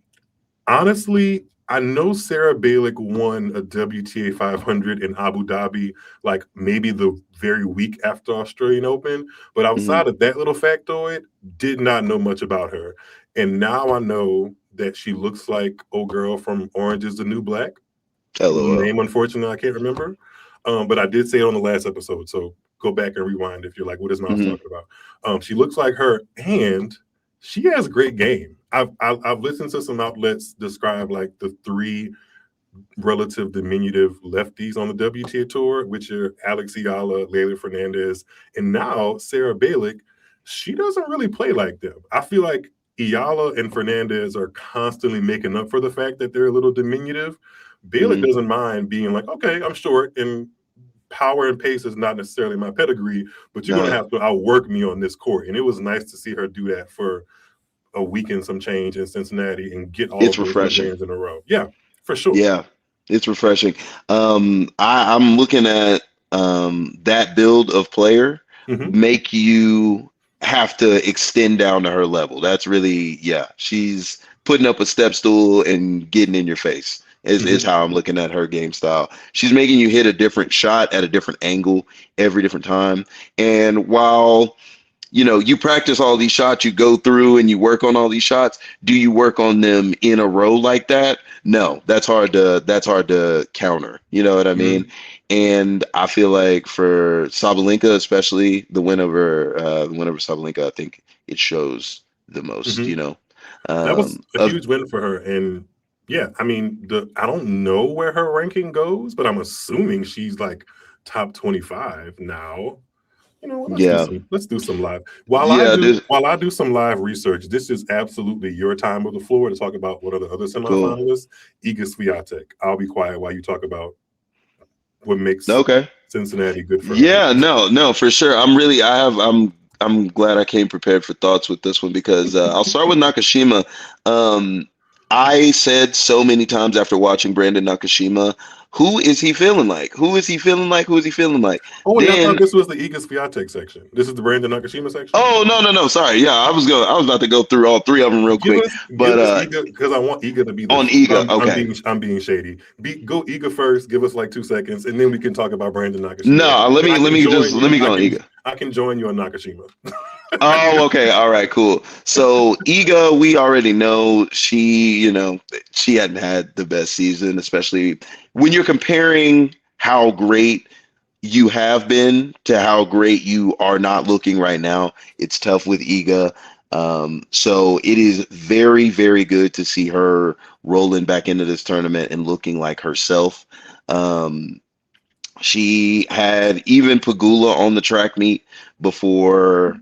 S1: honestly, I know Sarah Balick won a WTA 500 in Abu Dhabi, like maybe the very week after Australian Open. But outside of that little factoid, did not know much about her. And now I know that she looks like old girl from Orange is the New Black.
S2: LOL.
S1: Name, unfortunately, I can't remember. But I did say it on the last episode. So go back and rewind if you're like, what is Miles talking about? She looks like her, and she has a great game. I've listened to some outlets describe like the 3 relative diminutive lefties on the WTA tour, which are Alex Ayala, Leylah Fernandez, and now Sarah Balick. She doesn't really play like them. I feel like Ayala and Fernandez are constantly making up for the fact that they're a little diminutive. Balick doesn't mind being like, okay, I'm short, and power and pace is not necessarily my pedigree, but you're going to have to outwork me on this court. And it was nice to see her do that for a week and some change in Cincinnati and get all of those wins in a row. Yeah, for sure.
S2: Yeah, it's refreshing. I'm looking at that build of player make you have to extend down to her level. That's really, she's putting up a step stool and getting in your face is how I'm looking at her game style. She's making you hit a different shot at a different angle every different time. And while you practice all these shots, you go through and you work on all these shots. Do you work on them in a row like that? No, that's hard to counter. You know what I mean? And I feel like for Sabalenka, especially the win over Sabalenka, I think it shows the most.
S1: That was a huge win for her. And yeah, I mean, I don't know where her ranking goes, but I'm assuming she's like top 25 now. Let's do some live. While I do some live research, this is absolutely your time of the floor to talk about what are the other semifinalists. Iga Swiatek. I'll be quiet while you talk about what makes Cincinnati good for her.
S2: Yeah, no, for sure. I'm glad I came prepared for thoughts with this one because I'll start with Nakashima. I said so many times after watching Brandon Nakashima, who is he feeling like? Who is he feeling like? Who is he feeling like?
S1: Oh, I thought this was the Iga Swiatek section. This is the Brandon Nakashima section.
S2: Oh, no. Sorry. Yeah, I was about to go through all 3 of them real quick.
S1: Because I want Iga to be
S2: on Iga.
S1: I'm being shady. Go Iga first. Give us like 2 seconds, and then we can talk about Brandon Nakashima.
S2: No, let me go on Iga.
S1: I can join you on Nakashima.
S2: Oh, okay. All right, cool. So Iga, we already know she hadn't had the best season, especially when you're comparing how great, you have been to how great you are not looking right now. It's tough with Iga. So it is very, very good to see her rolling back into this tournament and looking like herself. Um, she had even Pagula on the track meet before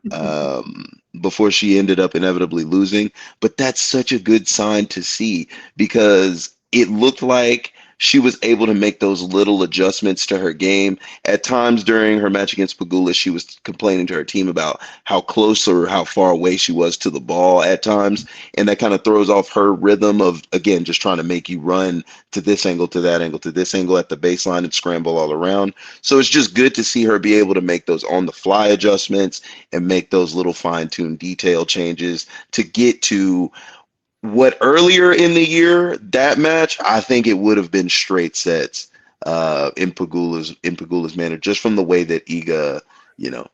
S2: she ended up inevitably losing. But that's such a good sign to see because it looked like she was able to make those little adjustments to her game. At times during her match against Pagula, she was complaining to her team about how close or how far away she was to the ball at times. And that kind of throws off her rhythm of, again, just trying to make you run to this angle, to that angle, to this angle at the baseline and scramble all around. So it's just good to see her be able to make those on the fly adjustments and make those little fine tuned detail changes to get to what earlier in the year, that match, I think it would have been straight sets in Pagula's manner, just from the way that Iga, you know,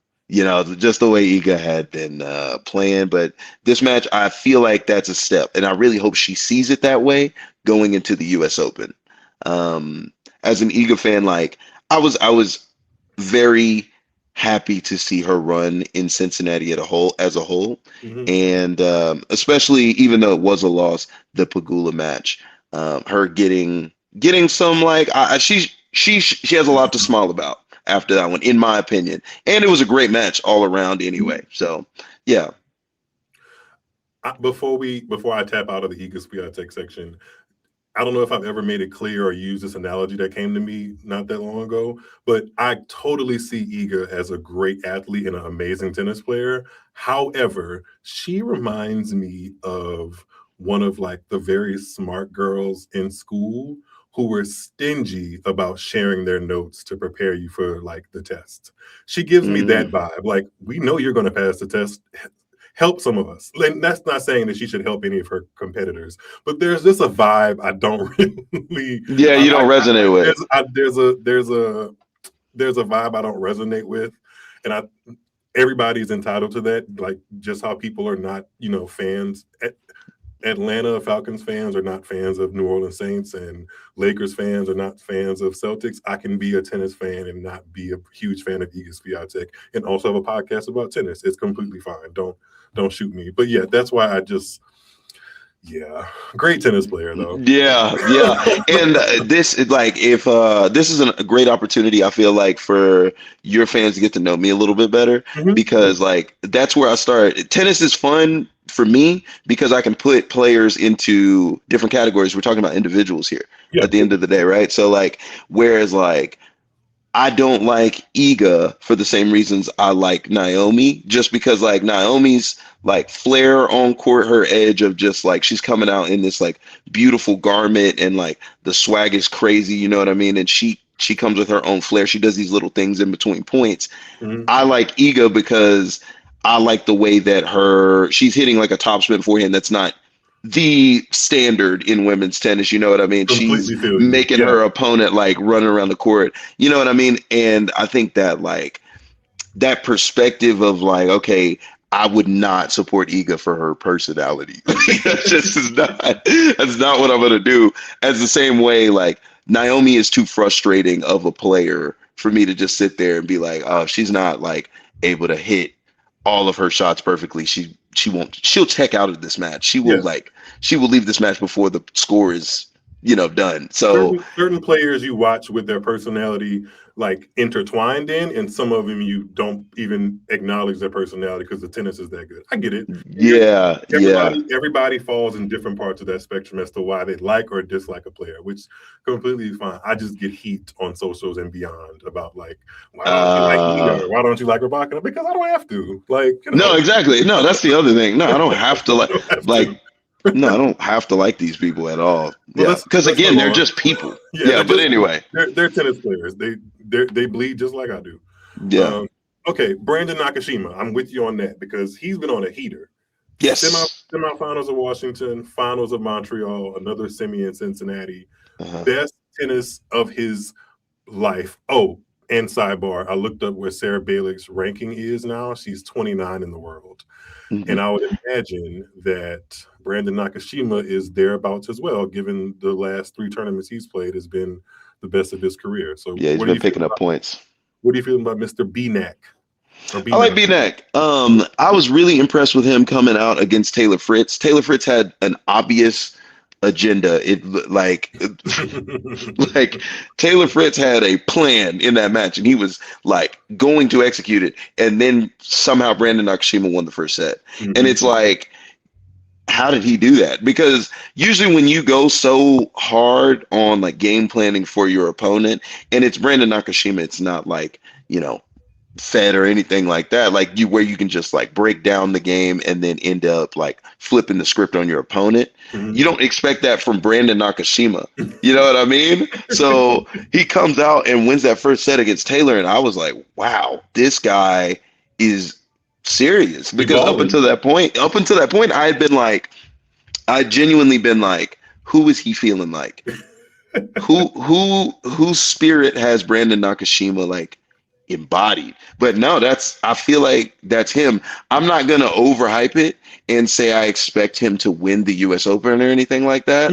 S2: just the way Iga had been playing. But this match, I feel like that's a step, and I really hope she sees it that way going into the U.S. Open. As an Iga fan, like I was very happy to see her run in Cincinnati as a whole,
S1: Mhm.
S2: and especially even though it was a loss, the Pagula match, her getting some like she has a lot to smile about after that one, in my opinion, and it was a great match all around anyway. So yeah.
S1: Before I tap out of the Iga Swiatek section, I don't know if I've ever made it clear or used this analogy that came to me not that long ago, but I totally see Iga as a great athlete and an amazing tennis player. However, she reminds me of one of like the very smart girls in school who were stingy about sharing their notes to prepare you for like the test. She gives me that
S2: Mm,
S1: vibe. Like, we know you're going to pass the test. Help some of us. And that's not saying that she should help any of her competitors, but there's just a vibe I don't really.
S2: yeah, you don't resonate with.
S1: There's a vibe I don't resonate with, and everybody's entitled to that. Like, just how people are not, fans. Atlanta Falcons fans are not fans of New Orleans Saints, and Lakers fans are not fans of Celtics. I can be a tennis fan and not be a huge fan of Iga Swiatek, and also have a podcast about tennis. It's completely fine. Don't shoot me. But yeah, that's why yeah, great tennis player though.
S2: Yeah, yeah. And this is like if this is a great opportunity, I feel like, for your fans to get to know me a little bit better,
S1: Yeah,
S2: because like that's where I start. Tennis is fun for me because I can put players into different categories. We're talking about individuals here
S1: yeah,
S2: at the end of the day, right? So like whereas like I don't like Iga for the same reasons I like Naomi, just because like Naomi's like flair on court, her edge of just like she's coming out in this like beautiful garment and like the swag is crazy, you know what I mean? And she comes with her own flair. She does these little things in between points.
S1: mhm.
S2: I like Iga because I like the way that she's hitting like a topspin forehand that's not the standard in women's tennis. You know what I mean? She's
S1: Completely feel you.
S2: making
S1: Yeah,
S2: her opponent like running around the court. You know what I mean? And I think that like that perspective of like, okay, I would not support Iga for her personality. That's just that's not what I'm gonna do. As the same way, like Naomi is too frustrating of a player for me to just sit there and be like, oh, she's not like able to hit all of her shots perfectly. She'll check out of this match.
S1: yes.
S2: She will leave this match before the score is, done. So
S1: Certain players you watch with their personality like intertwined in, and some of them you don't even acknowledge their personality because the tennis is that good. I get it.
S2: yeah, yeah.
S1: Everybody falls in different parts of that spectrum as to why they like or dislike a player, which completely fine. I just get heat on socials and beyond about like, why don't you like Iga?
S2: Uh
S1: Why don't you like Rebecca? Because I don't have to. Like,
S2: no, exactly. No, that's the other thing. No, I don't have to
S1: I
S2: like
S1: don't have
S2: like
S1: to.
S2: no, I don't have to like these people at all.
S1: Well,
S2: Yeah. Because
S1: let's
S2: again,
S1: move
S2: they're
S1: on.
S2: just people.
S1: Yeah,
S2: Yeah, but anyway.
S1: they're tennis players. They bleed just like I do.
S2: Yeah.
S1: Okay, Brandon Nakashima. I'm with you on that because he's been on a heater.
S2: Yes.
S1: Semifinals of Washington, finals of Montreal, another semi in Cincinnati.
S2: Uh-huh.
S1: Best tennis of his life. Oh, and sidebar, I looked up where Sarah Bailick's ranking is now. She's 29 in the world.
S2: Hmm.
S1: And I would imagine that Brandon Nakashima is thereabouts as well, given the last 3 tournaments he's played has been the best of his career. So
S2: Yeah, he's
S1: what do
S2: been
S1: you feel
S2: picking up
S1: about
S2: points.
S1: What do you feel about Mr. BNAC or
S2: I like
S1: BNAC?
S2: B-Neck. I was really impressed with him coming out against Taylor Fritz. Taylor Fritz had an obvious agenda. Like Taylor Fritz had a plan in that match, and he was like going to execute it. And then somehow Brandon Nakashima won the first set, and it's like, how did he do that? Because usually when you go so hard on like game planning for your opponent, and it's Brandon Nakashima, it's not like, Fed or anything like that, like where you can just like break down the game and then end up like flipping the script on your opponent. You don't expect that from Brandon Nakashima. You know what I mean? So he comes out and wins that first set against Taylor, and I was like, wow, this guy is serious. Because up until that point, I genuinely been like, who is he feeling like? Whose spirit has Brandon Nakashima like embodied? But no, I feel like that's him. I'm not gonna overhype it and say I expect him to win the US Open or anything like that.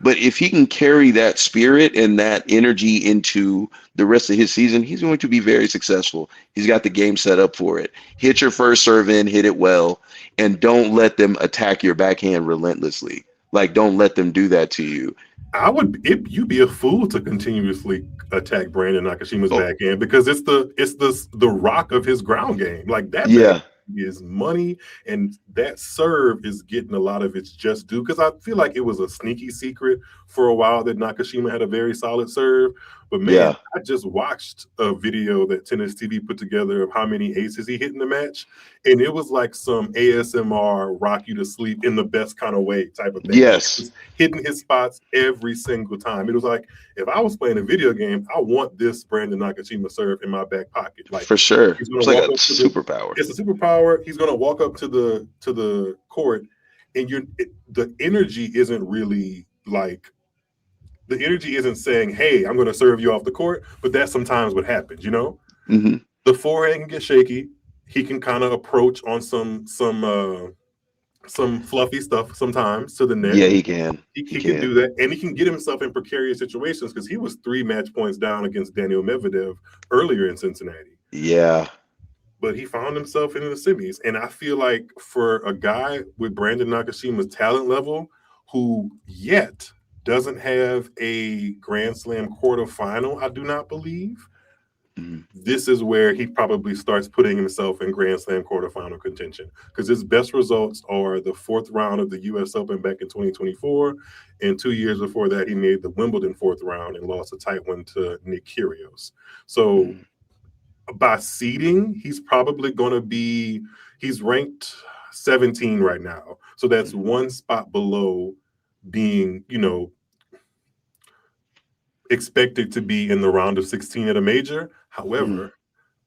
S2: But if he can carry that spirit and that energy into the rest of his season, he's going to be very successful. He's got the game set up for it. Hit your first serve in, hit it well, and don't let them attack your backhand relentlessly. Like, don't let them do that to you.
S1: You'd be a fool to continuously attack Brandon Nakashima's backhand, because it's the rock of his ground game. Like that backhand is money, and that serve is getting a lot of its just due, because I feel like it was a sneaky secret for a while that Nakashima had a very solid serve. But man, I just watched a video that Tennis TV put together of how many aces he hit in the match, and it was like some ASMR rock you to sleep in the best kind of way type of thing.
S2: Yes.
S1: Hitting his spots every single time. It was like, if I was playing a video game, I want this Brandon Nakashima serve in my back pocket. Like,
S2: for sure. It's like a superpower.
S1: It's a superpower. He's going to walk up to the court, and the energy isn't really like, the energy isn't saying, hey, I'm going to serve you off the court, but that's sometimes what happens, The forehand can get shaky. He can kind of approach on some fluffy stuff sometimes to the net.
S2: Yeah, he can.
S1: He can do that, and he can get himself in precarious situations, because he was 3 match points down against Daniil Medvedev earlier in Cincinnati.
S2: Yeah.
S1: But he found himself in the semis, and I feel like for a guy with Brandon Nakashima's talent level, who yet doesn't have a Grand Slam quarterfinal, I do not believe, this is where he probably starts putting himself in Grand Slam quarterfinal contention, because his best results are the 4th round of the US Open back in 2024, and 2 years before that he made the Wimbledon 4th round and lost a tight one to Nick Kyrgios. So by seeding, he's probably going to be, he's ranked 17 right now, so that's one spot below being, expected to be in the round of 16 at a major. However,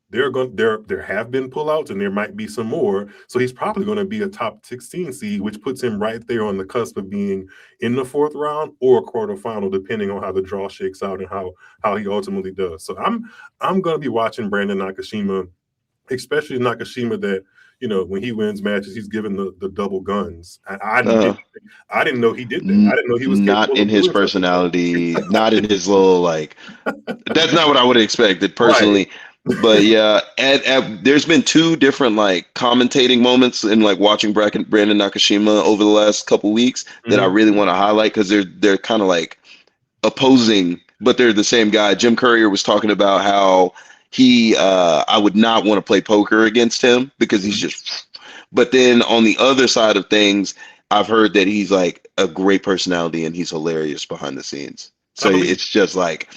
S1: there have been pullouts, and there might be some more. So he's probably going to be a top 16 seed, which puts him right there on the cusp of being in the 4th round or a quarterfinal, depending on how the draw shakes out and how he ultimately does. So I'm going to be watching Brandon Nakashima, especially Nakashima that, when he wins matches, he's given the double guns. I didn't know he did that. I didn't know he was
S2: not in his personality, not in his little like. That's not what I would have expected personally. Right. But yeah, there's been 2 different like commentating moments in like watching Brandon Nakashima over the last couple weeks that I really want to highlight, because they're kind of like opposing, but they're the same guy. Jim Courier was talking about how I would not want to play poker against him because he's just. But then on the other side of things, I've heard that he's like a great personality and he's hilarious behind the scenes. So it's just like,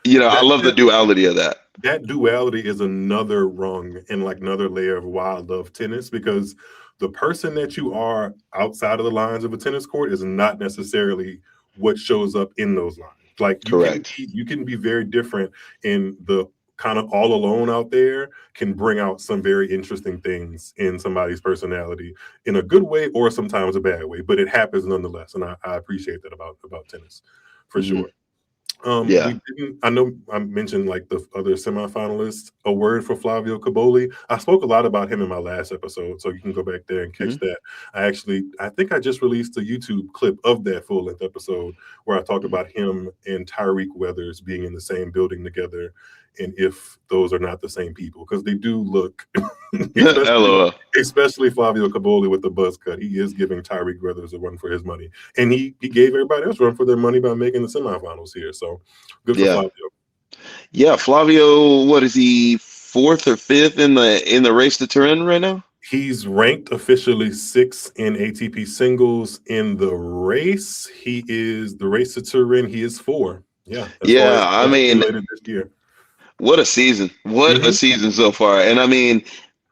S2: I love the duality of that.
S1: That duality is another rung and like another layer of why I love tennis, because the person that you are outside of the lines of a tennis court is not necessarily what shows up in those lines. Like you can be very different, in the kind of all alone out there can bring out some very interesting things in somebody's personality in a good way or sometimes a bad way, but it happens nonetheless. And I appreciate that about tennis for sure. I know I mentioned like the other semifinalists. A word for Flavio Cobolli. I spoke a lot about him in my last episode, so you can go back there and catch that. I think I just released a YouTube clip of that full-length episode where I talked about him and Tyreek Weathers being in the same building together and if those are not the same people, because they do look,
S2: LOL.
S1: especially Flavio Caboli with the buzz cut. He is giving Tyreek Brothers a run for his money, and he gave everybody else a run for their money by making the semifinals here. So good for
S2: Yeah.
S1: Flavio.
S2: Yeah, Flavio, what is he, fourth or fifth in the race to Turin right now?
S1: He's ranked officially 6th in ATP singles. In the race, he is the race to Turin. He is 4. Yeah, as far as
S2: Yeah, I mean,
S1: accumulated this year.
S2: what a season. What a
S1: Mhm.
S2: season so far. And I mean,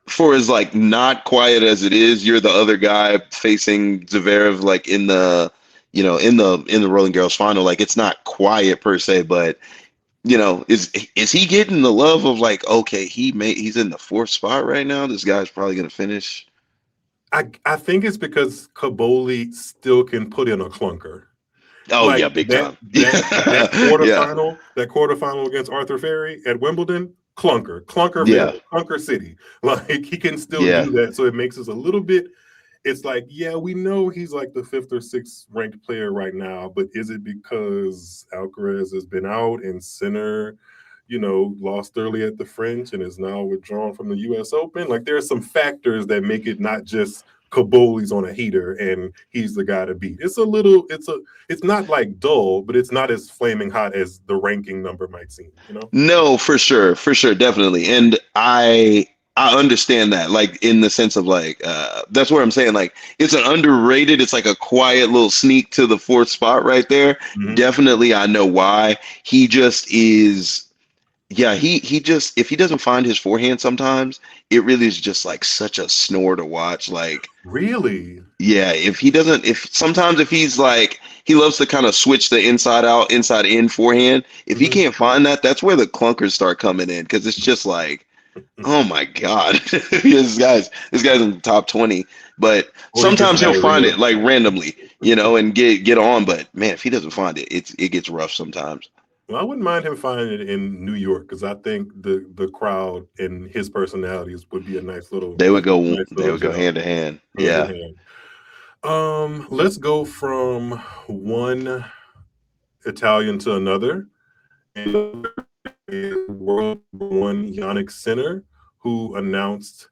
S2: for as like not quiet as it is, you're the other guy facing Zverev like in the in the Roland Garros final. Like it's not quiet per se, but is he getting the love of like, okay, he's in the 4th spot right now. This guy's probably gonna finish.
S1: I think it's because Caboli still can put in a clunker.
S2: Oh
S1: Like
S2: yeah, big
S1: that
S2: time.
S1: that
S2: Yeah,
S1: quarterfinal against Arthur Ferry at Wimbledon,
S2: yeah,
S1: Clunkerville, Clunker City. Like he can still
S2: yeah.
S1: do that. So it makes us a little bit. It's like, yeah, we know he's like the 5th or 6th ranked player right now, but is it because Alcaraz has been out and Sinner, lost early at the French and is now withdrawn from the U.S. Open? Like there are some factors that make it not just Caboli's on a heater and he's the guy to beat. It's not like dull, but it's not as flaming hot as the ranking number might seem.
S2: No, for sure, definitely. And I understand that, like in the sense of like that's where I'm saying like it's an underrated, it's like a quiet little sneak to the 4th spot right there.
S1: Mhm.
S2: Definitely I know why. He just is yeah, he just if he doesn't find his forehand sometimes, it really is just like such a snore to watch. Like
S1: Really?
S2: yeah, if he's like he loves to kind of switch the inside out, inside in forehand. If he
S1: Mhm.
S2: can't find that, that's where the clunkers start coming in because it's just like, oh my God, this guy's in the top 20. But
S1: Or he gets
S2: sometimes he'll find
S1: diarrhea.
S2: it like randomly, and get on. But man, if he doesn't find it, it gets rough sometimes.
S1: Well, I wouldn't mind him finding it in New York because I think the crowd and his personalities would be a nice
S2: They
S1: little
S2: would go
S1: gel,
S2: hand to hand.
S1: hand in
S2: Yeah.
S1: hand. Let's go from one Italian to another. And world number one Yannick Sinner, who announced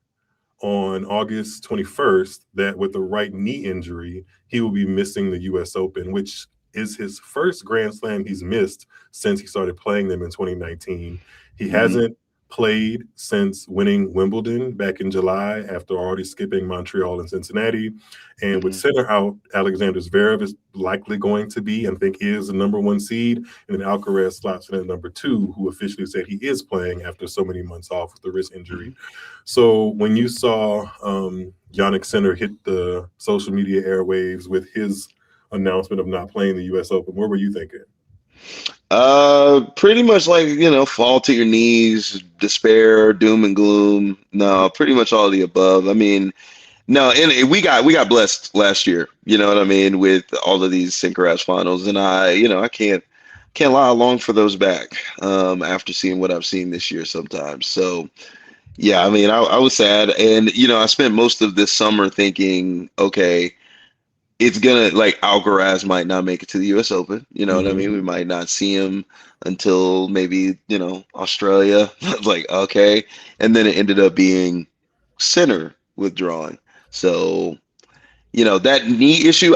S1: on August 21st that with a right knee injury, he will be missing the U.S. Open, which is his first Grand Slam he's missed since he started playing them in 2019. He
S2: Mhm.
S1: hasn't played since winning Wimbledon back in July after already skipping Montreal and Cincinnati. And with
S2: Mhm.
S1: Sinner out, Alexander Zverev is likely going to be, and think is the number 1 seed. And then Alcaraz slots in at number 2, who officially said he is playing after so many months off with the wrist injury.
S2: Mhm.
S1: So when you saw Yannick Sinner hit the social media airwaves with his announcement of not playing the U.S. Open, what were you thinking?
S2: Pretty much like, fall to your knees, despair, doom and gloom. No, pretty much all of the above. I mean, no, and we got blessed last year, you know what I mean, with all of these Synchronized finals. And I can't lie, I long for those back after seeing what I've seen this year sometimes. So yeah, I mean, I was sad. And, I spent most of this summer thinking, okay, it's gonna like Alcaraz might not make it to the U.S. Open. You know what I
S1: Mm-hmm.
S2: mean? We might not see him until maybe Australia. Like okay, and then it ended up being Sinner withdrawing. So that knee issue.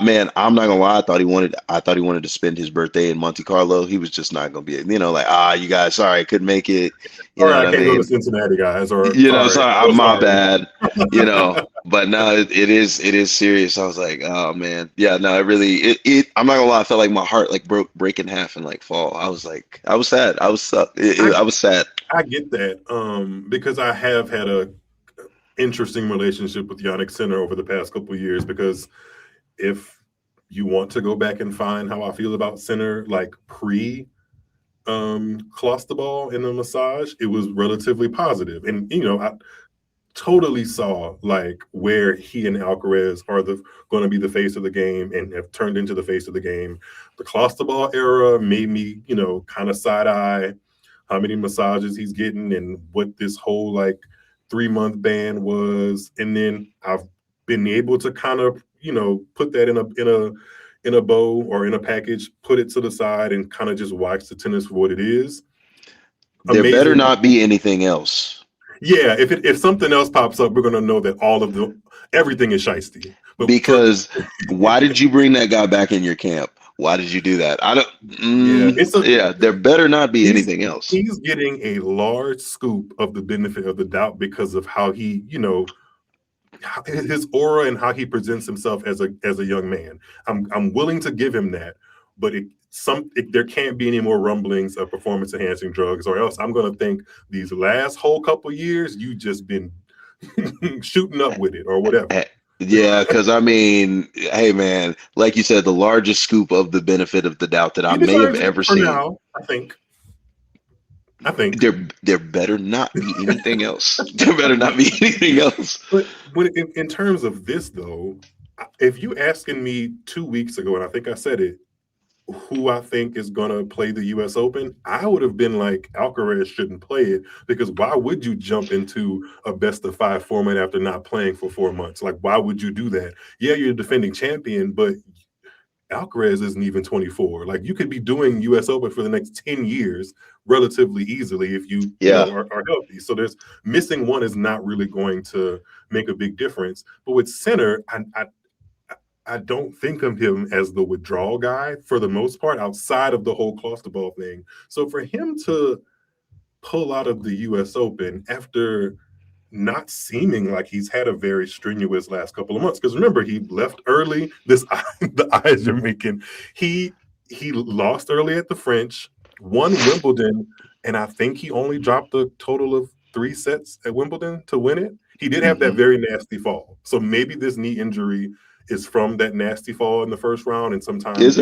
S2: Man, I'm not gonna lie. I thought he wanted to spend his birthday in Monte Carlo. He was just not gonna be. Like you guys, sorry, I couldn't make it. You
S1: All
S2: know
S1: right,
S2: what
S1: I
S2: I
S1: can't go to
S2: mean?
S1: Cincinnati, guys, or sorry,
S2: Sorry,
S1: so
S2: my
S1: sorry.
S2: bad. But no, it is serious. I was like, oh man, yeah, no, it really, I'm not gonna lie, I felt like my heart like break in half and like fall. I was like, I was sad.
S1: I
S2: I was sad.
S1: I get that because I have had a interesting relationship with Yannick Sinner over the past couple of years. Because if you want to go back and find how I feel about Sinner, like pre Clostebol in the massage, it was relatively positive. And I totally saw like where he and Alcaraz are going to be the face of the game and have turned into the face of the game. The Clostebol era made me, kind of side eye how many massages he's getting and what this whole like 3-month ban was. And then I've been able to kind of, put that in a bow or in a package, put it to the side and kind of just watch the tennis for what it is.
S2: There better
S1: amazing.
S2: not be anything else.
S1: Yeah, if something else pops up, we're gonna know that everything is shiesty. But for
S2: Because why did you bring that guy back in your camp? Why did you do that? I don't.
S1: yeah, it's a
S2: Yeah, there better not be
S1: he's
S2: anything else.
S1: he's getting a large scoop of the benefit of the doubt because of how he, his aura and how he presents himself as a young man. I'm willing to give him that, but there can't be any more rumblings of performance enhancing drugs, or else I'm gonna think these last whole couple years you just been shooting up with it or whatever.
S2: Yeah, because I mean, hey man, like you said, the largest scoop of the benefit of the doubt that I
S1: He
S2: may have
S1: deserves it
S2: ever
S1: for
S2: seen.
S1: now, I think.
S2: There better not be anything else. There better not be anything else.
S1: But in terms of this, though, if you asking me 2 weeks ago, and I think I said it, who I think is going to play the U.S. Open, I would have been like, Alcaraz shouldn't play it, because why would you jump into a best-of-5 format after not playing for 4 months? Like, why would you do that? Yeah, you're a defending champion, but Alcaraz isn't even 24. Like, you could be doing U.S. Open for the next 10 years relatively easily if you are healthy. So missing one is not really going to make a big difference. But with Sinner, I don't think of him as the withdrawal guy for the most part, outside of the whole Klosterball thing. So for him to pull out of the U.S. Open after not seeming like he's had a very strenuous last couple of months, because remember, he left early. The eyes you're making. He lost early at the French, won Wimbledon, and I think he only dropped a total of 3 sets at Wimbledon to win it. He did have that very nasty fall, so maybe this knee injury is from that nasty fall in the first round. And sometimes,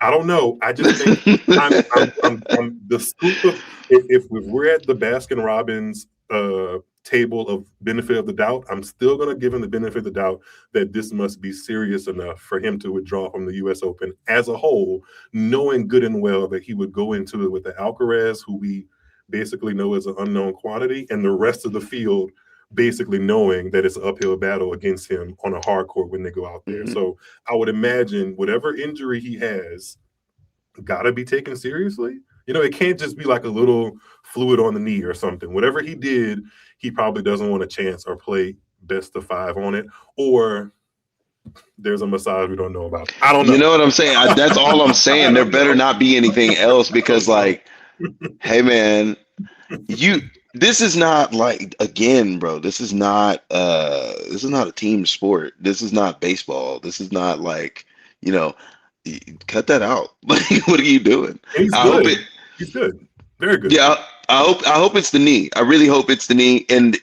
S1: I don't know. I just think I'm the scoop of if we're at the Baskin Robbins table of benefit of the doubt, I'm still going to give him the benefit of the doubt that this must be serious enough for him to withdraw from the U.S. Open as a whole, knowing good and well that he would go into it with the Alcaraz, who we basically know is an unknown quantity, and the rest of the field basically knowing that it's an uphill battle against him on a hard court when they go out there. So I would imagine whatever injury he has got to be taken seriously. It can't just be like a little fluid on the knee or something. Whatever he did, he probably doesn't want a chance or play best of 5 on it, or there's a massage we don't know about. I don't know.
S2: You know what I'm saying? That's all I'm saying. There better not be anything else, because like, hey man, this is not like, again, bro, this is not a team sport. This is not baseball. This is not like, cut that out. Like, what are you doing?
S1: He's good. He's good. Very good.
S2: Yeah, I hope it's the knee. I really hope it's the knee. And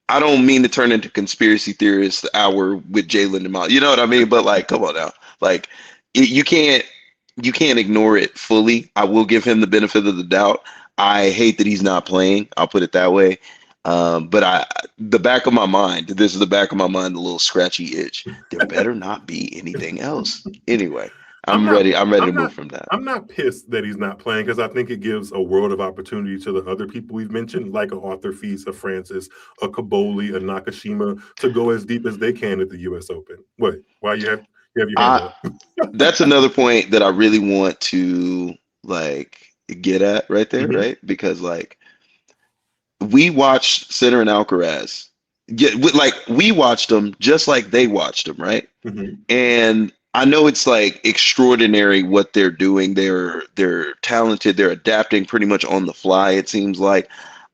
S2: I don't mean to turn into conspiracy theorist hour with Jalen and Myles. You know what I mean? But like, come on now. Like, you can't ignore it fully. I will give him the benefit of the doubt. I hate that he's not playing. I'll put it that way. But the back of my mind, the little scratchy itch. There better not be anything else. Anyway, I'm ready to move from that.
S1: I'm not pissed that he's not playing, because I think it gives a world of opportunity to the other people we've mentioned, like a Arthur Fils, a Francis, a Kaboli, a Nakashima, to go as deep as they can at the U.S. Open. What? Why you have your hand up?
S2: That's another point that I really want to like get at right there, right? Because like, we watched Sinner and Alcaraz. We watched them just like they watched them, right? And I know it's like extraordinary what they're doing. They're talented. They're adapting pretty much on the fly, it seems like.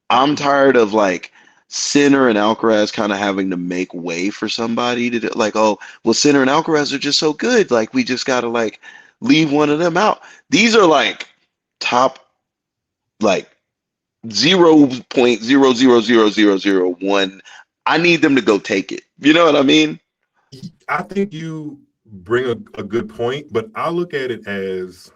S2: I'm tired of like Sinner and Alcaraz kind of having to make way for somebody to like, oh, well, Sinner and Alcaraz are just so good. Like, we just got to like leave one of them out. These are like top like 0.000001. I need them to go take it. You know what I mean?
S1: I think you bring a good point, but I look at it as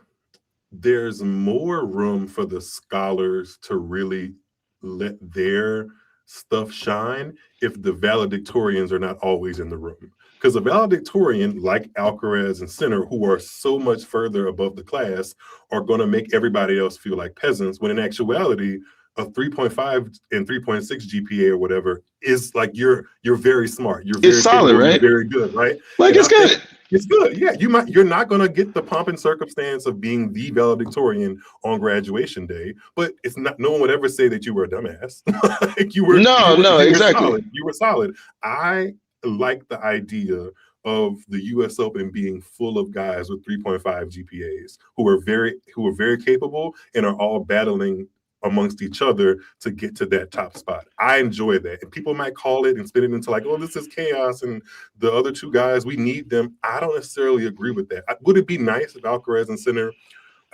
S1: there's more room for the scholars to really let their stuff shine if the valedictorians are not always in the room. Because a valedictorian like Alcaraz and Sinner, who are so much further above the class, are going to make everybody else feel like peasants, when in actuality, a 3.5 and 3.6 GPA or whatever is like, you're very smart. You're very
S2: solid, right?
S1: You're very good, right?
S2: Like, it's good.
S1: It's good. Yeah, you're not gonna get the pomp and circumstance of being the valedictorian on graduation day, but it's not. No one would ever say that you were a dumbass. Like
S2: No,
S1: you were
S2: exactly.
S1: solid. You were solid. I like the idea of the U.S. Open being full of guys with 3.5 GPAs who are very capable and are all battling amongst each other to get to that top spot. I enjoy that. And people might call it and spin it into like, oh, this is chaos and the other two guys, we need them. I don't necessarily agree with that. Would it be nice if Alcaraz and Sinner,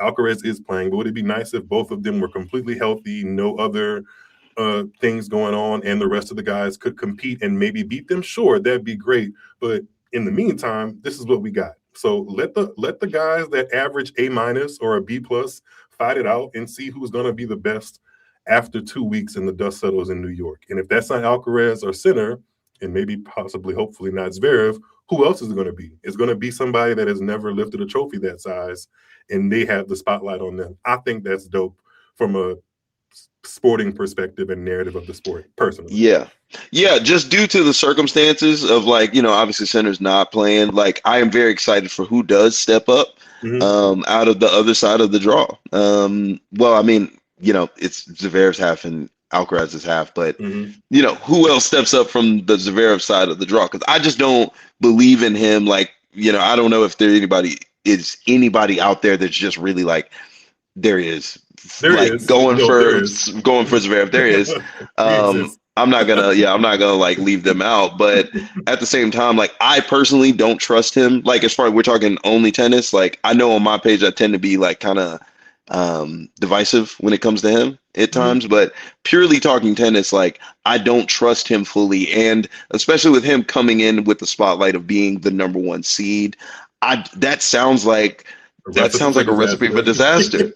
S1: Alcaraz is playing, but would it be nice if both of them were completely healthy, no other things going on, and the rest of the guys could compete and maybe beat them? Sure, that'd be great. But in the meantime, this is what we got. So let the guys that average A minus or a B plus fight it out and see who's going to be the best after 2 weeks and the dust settles in New York. And if that's not Alcaraz or Sinner, and maybe possibly, hopefully not Zverev, who else is it going to be? It's going to be somebody that has never lifted a trophy that size, and they have the spotlight on them. I think that's dope from a sporting perspective and narrative of the sport, personally.
S2: Yeah, just due to the circumstances of like, obviously Sinner's not playing. Like, I am very excited for who does step up out of the other side of the draw. Well, I mean, it's Zverev's half and Alcaraz's half, but who else steps up from the Zverev side of the draw? Because I just don't believe in him. Like, I don't know if is anybody out there that's just really like, there is. Going for Zverev. There is. I'm not gonna like leave them out, but at the same time, like, I personally don't trust him. Like, as far as we're talking only tennis, like, I know on my page I tend to be like kind of divisive when it comes to him at times, but purely talking tennis, like, I don't trust him fully, and especially with him coming in with the spotlight of being the number one seed, that sounds like a recipe for disaster.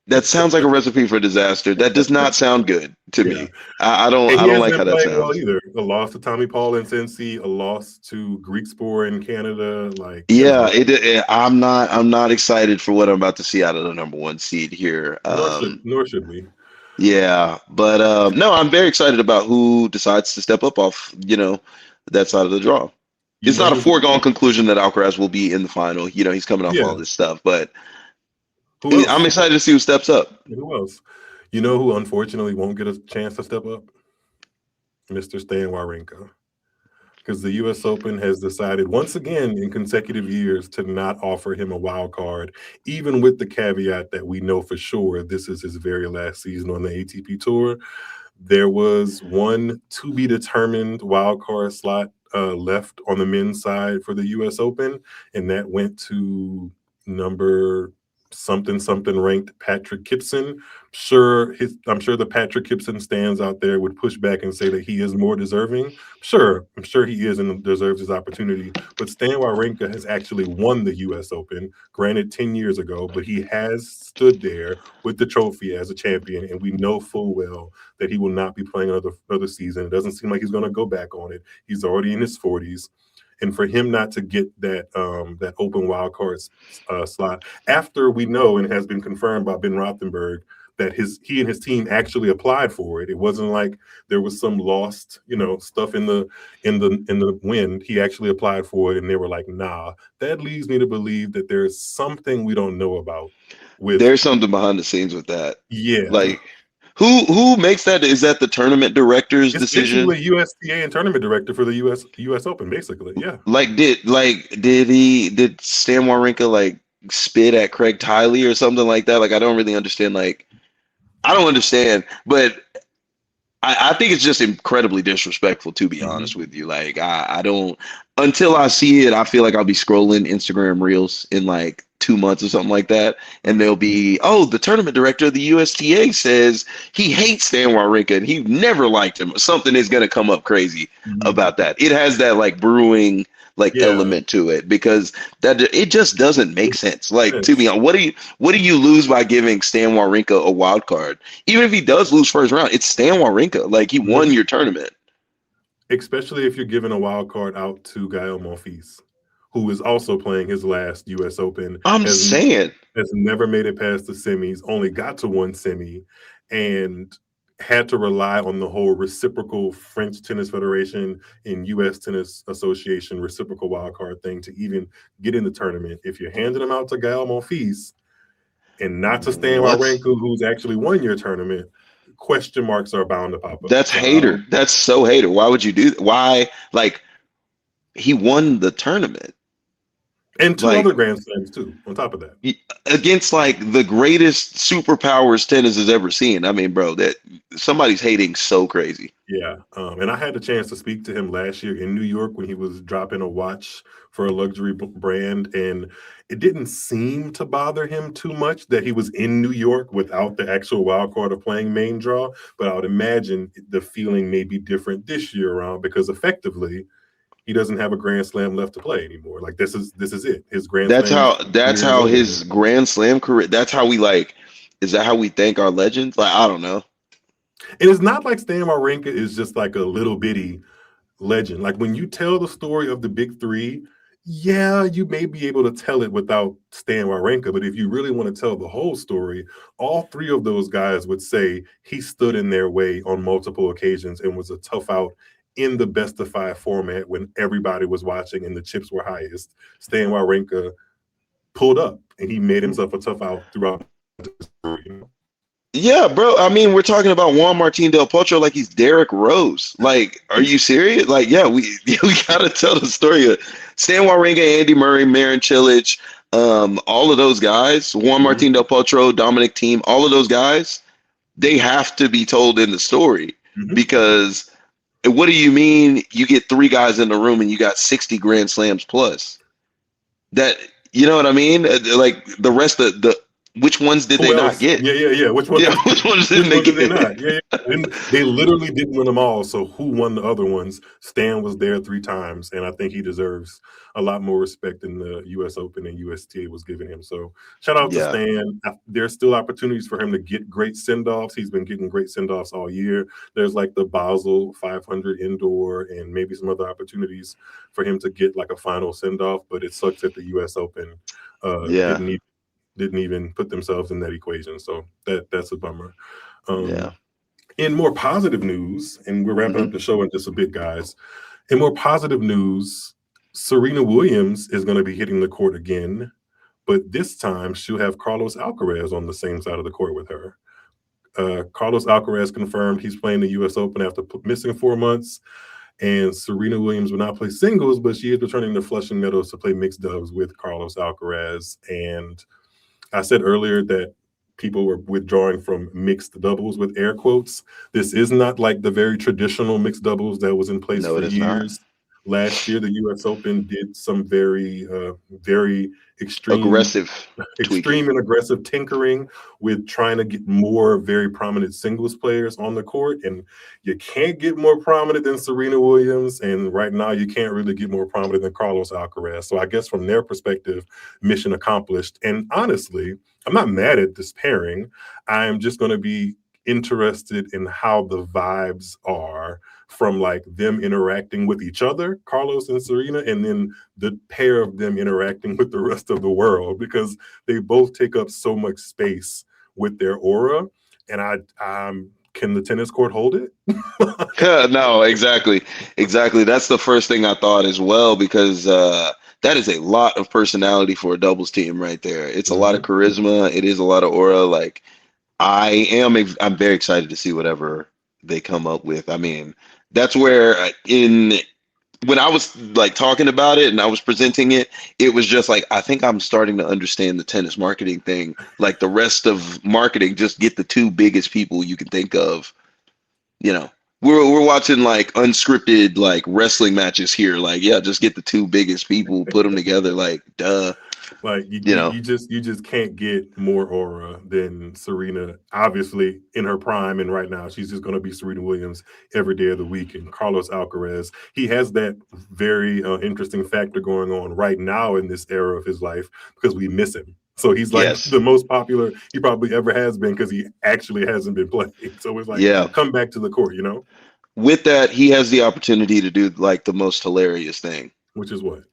S2: That sounds like a recipe for disaster. That does not sound good to me. I don't like how that sounds. Well,
S1: either a loss to Tommy Paul in Cincy, a loss to Griekspoor in Canada. Like,
S2: I'm not excited for what I'm about to see out of the number one seed here.
S1: Nor should we.
S2: Yeah, but no, I'm very excited about who decides to step up off that side of the draw. It's not a foregone conclusion that Alcaraz will be in the final. He's coming off all this stuff, but I'm excited to see who steps up.
S1: Who else? You know who unfortunately won't get a chance to step up? Mr. Stan Wawrinka. Because the U.S. Open has decided once again in consecutive years to not offer him a wild card, even with the caveat that we know for sure this is his very last season on the ATP Tour. There was one to-be-determined wild card slot left on the men's side for the U.S. Open, and that went to number something ranked Patrick Kipson. I'm sure the Patrick Kipson stands out there would push back and say that he is more deserving. I'm sure he is and deserves his opportunity. But Stan Wawrinka has actually won the U.S. Open, granted 10 years ago, but he has stood there with the trophy as a champion, and we know full well that he will not be playing another season. It doesn't seem like he's going to go back on it. He's already in his 40s. And for him not to get that open wild card slot, after we know and has been confirmed by Ben Rothenberg that he and his team actually applied for it. It wasn't like there was some lost, stuff in the wind. He actually applied for it, and they were like, "Nah." That leads me to believe that there's something we don't know about.
S2: There's something behind the scenes with that.
S1: Yeah,
S2: like. Who makes that? Is that the tournament director's decision?
S1: It's USTA and tournament director for the US Open, basically. Yeah.
S2: Did Stan Wawrinka like spit at Craig Tiley or something like that? Like, I don't really understand. Like, I don't understand, but I think it's just incredibly disrespectful, to be honest with you. Like, I don't, until I see it, I feel like I'll be scrolling Instagram reels in like 2 months or something like that, and they'll be, the tournament director of the USTA says he hates Stan Wawrinka and he never liked him. Something is going to come up crazy about that. It has that like brewing element to it, because that it just doesn't make sense. Like, to be honest, what do you lose by giving Stan Wawrinka a wild card? Even if he does lose first round, it's Stan Wawrinka. Like, he won your tournament.
S1: Especially if you're giving a wild card out to Gael Monfils, who is also playing his last U.S. Open. Has never made it past the semis, only got to one semi, and had to rely on the whole reciprocal French Tennis Federation and U.S. Tennis Association reciprocal wildcard thing to even get in the tournament. If you're handing them out to Gael Monfils and not to Stan
S2: What's
S1: Wawrinka, who's actually won your tournament, question marks are bound to pop up.
S2: that's
S1: So
S2: hater. That's so hater. Why would you do that? Why? Like, he won the tournament.
S1: and two
S2: Like,
S1: other Grand Slams too, on top of that.
S2: against like the greatest superpowers tennis has ever seen. I mean, bro, that somebody's hating so crazy.
S1: Yeah, and I had the chance to speak to him last year in New York when he was dropping a watch for a luxury brand, and it didn't seem to bother him too much that he was in New York without the actual wild card of playing main draw. But I would imagine the feeling may be different this year around because effectively he doesn't have a Grand Slam left to play anymore. Like this is it. His Grand
S2: That's
S1: Slam
S2: how his Grand Slam career. That's how we like. Is that how we thank our legends? Like, I don't know.
S1: And it's not like Stan Wawrinka is just like a little bitty legend. Like when you tell the story of the big three, yeah, you may be able to tell it without Stan Wawrinka. But if you really want to tell the whole story, all three of those guys would say he stood in their way on multiple occasions and was a tough out in the best of five format when everybody was watching and the chips were highest. Stan Wawrinka pulled up and he made himself a tough out throughout the story. You know?
S2: Yeah, bro. I mean, we're talking about Juan Martín del Potro like he's Derrick Rose. Like, are you serious? Like, yeah, we gotta tell the story of Stan Wawrinka, Andy Murray, Marin Cilic, all of those guys, Juan Martín del Potro, Dominic Thiem, all of those guys, they have to be told in the story because what do you mean you get three guys in the room and you got 60 Grand Slams plus? That, you know what I mean? Like the rest of the which ones did they not get?
S1: Yeah. Which ones
S2: didn't they get?
S1: Not? Yeah. They literally didn't win them all. So who won the other ones? Stan was there 3 times, and I think he deserves a lot more respect than the U.S. Open and USTA was giving him. So shout out to Stan. There's still opportunities for him to get great send-offs. He's been getting great send-offs all year. There's like the Basel 500 indoor and maybe some other opportunities for him to get like a final send-off, but it sucks that the U.S. Open didn't even put themselves in that equation. So that's a bummer. In more positive news, and we're wrapping up the show in just a bit, guys. In more positive news, Serena Williams is going to be hitting the court again, but this time she'll have Carlos Alcaraz on the same side of the court with her. Carlos Alcaraz confirmed he's playing the U.S. Open after missing 4 months, and Serena Williams will not play singles, but she is returning to Flushing Meadows to play mixed doubles with Carlos Alcaraz. And I said earlier that people were withdrawing from mixed doubles with air quotes. This is not like the very traditional mixed doubles that was in place for years. Last year, the U.S. Open did some very extreme and aggressive tinkering with trying to get more very prominent singles players on the court. And you can't get more prominent than Serena Williams. And right now, you can't really get more prominent than Carlos Alcaraz. So I guess from their perspective, mission accomplished. And honestly, I'm not mad at this pairing. I'm just going to be interested in how the vibes are from like them interacting with each other, Carlos and Serena, and then the pair of them interacting with the rest of the world, because they both take up so much space with their aura. And can the tennis court hold it?
S2: No, exactly. That's the first thing I thought as well, because that is a lot of personality for a doubles team right there. It's a lot of charisma. It is a lot of aura. Like I'm very excited to see whatever they come up with. I mean, that's where when I was like talking about it and I was presenting it, it was just like, I think I'm starting to understand the tennis marketing thing. Like the rest of marketing, just get the 2 biggest people you can think of. You know, we're watching like unscripted like wrestling matches here. Like, yeah, just get the 2 biggest people, put them together. Like, duh.
S1: Like you just can't get more aura than Serena. Obviously, in her prime, and right now, she's just going to be Serena Williams every day of the week. And Carlos Alcaraz, he has that very interesting factor going on right now in this era of his life because we miss him. So he's like the most popular he probably ever has been because he actually hasn't been playing. So it's like, come back to the court, you know?
S2: With that, he has the opportunity to do like the most hilarious thing.
S1: Which is what?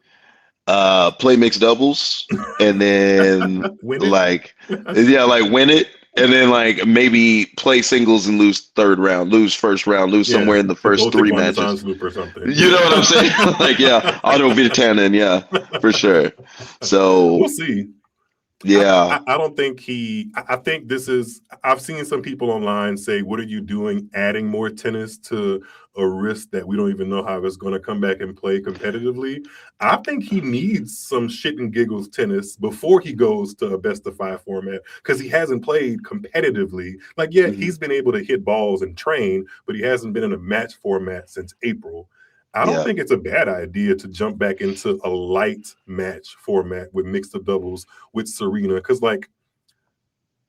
S2: Play mixed doubles and then win it, and then like maybe play singles and lose third round, lose first round, lose
S1: Yeah,
S2: somewhere in the
S1: or
S2: first
S1: go to
S2: three
S1: Parmesan
S2: matches.
S1: sloop or something.
S2: You know what I'm saying? Like, yeah, auto Virtanen, yeah, for sure.
S1: We'll
S2: So,
S1: see.
S2: yeah,
S1: I don't think I think this is. I've seen some people online say, "What are you doing? Adding more tennis to a risk that we don't even know how it's going to come back and play competitively." I think he needs some shit and giggles tennis before he goes to a best of five format because he hasn't played competitively. Like, yeah,
S2: mhm,
S1: he's been able to hit balls and train, but he hasn't been in a match format since April. I don't
S2: yeah.
S1: think it's a bad idea to jump back into a light match format with mixed doubles with Serena because like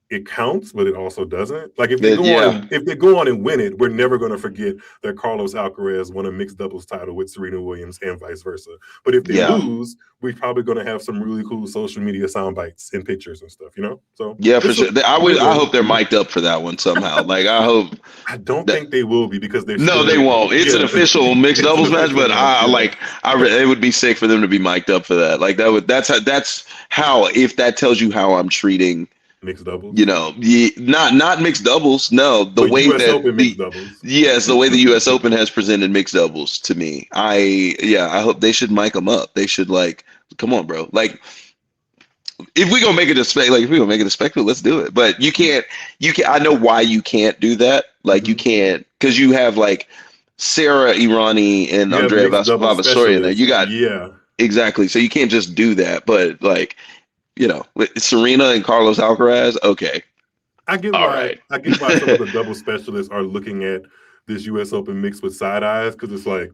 S1: it counts, but it also doesn't. Like
S2: Yeah,
S1: if they go on and win it, we're never going to forget that Carlos Alcaraz won a mixed doubles title with Serena Williams and vice versa. But if they
S2: yeah,
S1: lose, we're probably going to have some really cool social media sound bites and pictures and stuff, you know? So
S2: yeah, for
S1: it's a
S2: sure. I would. I
S1: win-win.
S2: hope they're mic'd up for that one somehow. Like, I hope
S1: I don't
S2: that.
S1: think they will be because they're
S2: No, they
S1: still,
S2: won't. It's an
S1: yeah,
S2: official mixed
S1: it's an
S2: doubles match,
S1: official
S2: but
S1: match.
S2: I
S1: Yeah,
S2: like. It would be sick for them to be mic'd up for that. Like that would. That's how. If that tells you how I'm treating,
S1: mixed doubles.
S2: you know, not mixed doubles. No, the
S1: But
S2: way
S1: U.S.
S2: that
S1: Open mixed
S2: the
S1: doubles.
S2: yes, the way the U.S. Open has presented mixed doubles to me. I hope they should mic them up. They should like, come on, bro. Like if we gonna make it a spec, like if we gonna make it a spectacle, let's do it. But you can't. You can. I know why you can't do that. Like you
S1: Mhm.
S2: can't because you have like Sarah Irani and
S1: You have
S2: Andrea
S1: mixed double
S2: Vavasoria in there.
S1: specialists.
S2: You got
S1: Yeah.
S2: exactly. So you can't just do that. But like with Serena and Carlos Alcaraz, okay, all right.
S1: I get why some of the double specialists are looking at this US Open mixed with side eyes because it's like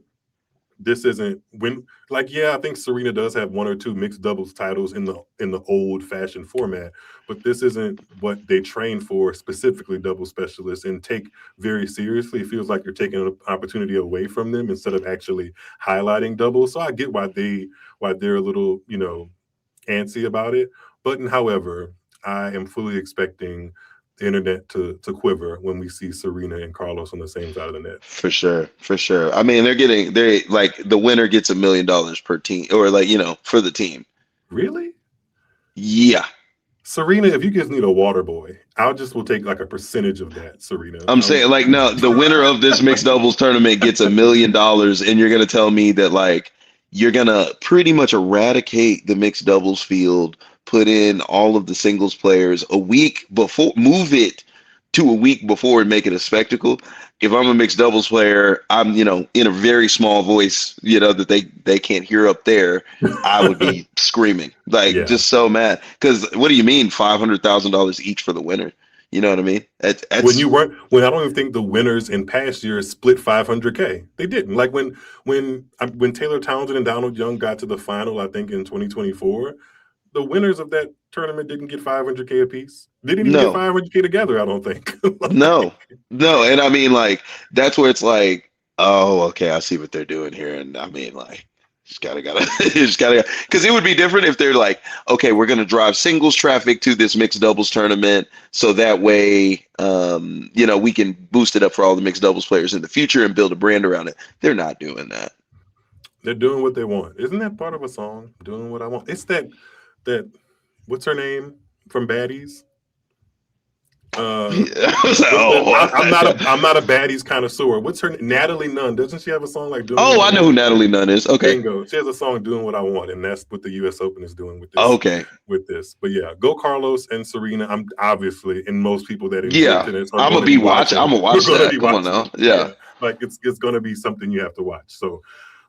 S1: this isn't when like yeah, I think Serena does have one or two mixed doubles titles in the old fashioned format, but this isn't what they train for specifically double specialists and take very seriously. It feels like you're taking an opportunity away from them instead of actually highlighting doubles. So I get why they're a little, antsy about it. But however, I am fully expecting the internet to quiver when we see Serena and Carlos on the same side of the net.
S2: For sure, for sure. I mean, they like the winner gets $1 million per team, or like for the team.
S1: Really?
S2: Yeah,
S1: Serena, if you just need a water boy, I'll just will take like a percentage of that, Serena.
S2: I'm saying like no, the winner of this mixed doubles tournament gets $1 million, and you're gonna tell me that like you're gonna pretty much eradicate the mixed doubles field, put in all of the singles players a week before, move it to a week before and make it a spectacle. If I'm a mixed doubles player, I'm in a very small voice, that they can't hear up there. I would be screaming like
S1: Yeah.
S2: just so mad because what do you mean $500,000 each for the winner? You know what I mean? That's
S1: When I don't even think the winners in past years split 500K. They didn't. Like when Taylor Townsend and Donald Young got to the final, I think in 2024, the winners of that tournament didn't get 500K apiece. They didn't even get
S2: no,
S1: 500K together, I don't think.
S2: no, no. And I mean, like, that's where it's like, oh, okay, I see what they're doing here. And I mean, like, gotta, just gotta, because it would be different if they're like, okay, we're gonna drive singles traffic to this mixed doubles tournament, so that way, we can boost it up for all the mixed doubles players in the future and build a brand around it. They're not doing that.
S1: They're doing what they want. Isn't that part of a song? Doing what I want. It's that what's her name from Baddies?
S2: I was like, oh,
S1: I'm not a baddies connoisseur. What's her name? Natalie Nunn? Doesn't she have a song like "Doing What
S2: oh,
S1: I
S2: I know who
S1: Want"?
S2: Natalie Nunn is. Okay,
S1: Bingo. She has a song "Doing What I Want," and that's what the U.S. Open is doing with this.
S2: okay,
S1: With this, but yeah, go Carlos and Serena. I'm obviously, and most people that enjoy
S2: yeah.
S1: tennis are
S2: I'm
S1: going
S2: gonna
S1: to be
S2: be watching. I'm
S1: watching.
S2: gonna
S1: We're
S2: watch
S1: going to
S2: that.
S1: be
S2: Come on
S1: watching
S2: now.
S1: it.
S2: Yeah.
S1: Yeah, like it's going to be something you have to watch. So,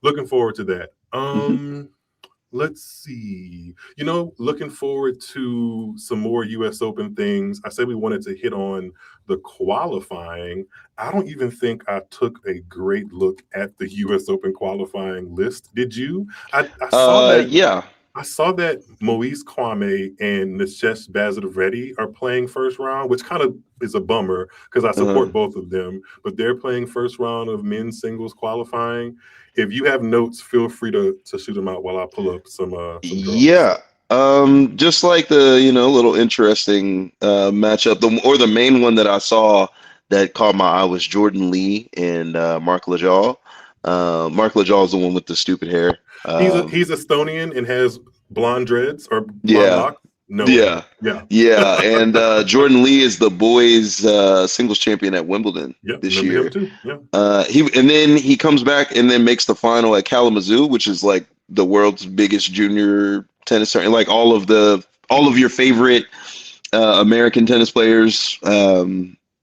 S1: looking forward to that.
S2: Mhm.
S1: Let's see. Looking forward to some more US Open things. I said we wanted to hit on the qualifying. I don't even think I took a great look at the US Open qualifying list. Did you? I saw that
S2: Yeah.
S1: I saw that Moise Kwame and Nishesh Bazidavreddy are playing first round, which kind of is a bummer because I
S2: Uh,
S1: support both of them. But they're playing first round of men's singles qualifying. If you have notes, feel free to shoot them out while I pull up some draws.
S2: yeah. Just like the, little interesting matchup, the main one that I saw that caught my eye was Jordan Lee and Mark Lajal. Mark Lajal is the one with the stupid hair.
S1: He's Estonian and has blonde dreads or blonde
S2: Yeah.
S1: locks. No way.
S2: Yeah,
S1: Yeah.
S2: yeah, and Jordan Lee is the boys singles champion at Wimbledon
S1: Yep.
S2: this
S1: Remember him
S2: year.
S1: too. Yeah.
S2: He comes back and then makes the final at Kalamazoo, which is like the world's biggest junior tennis tournament. Like all of your favorite American tennis players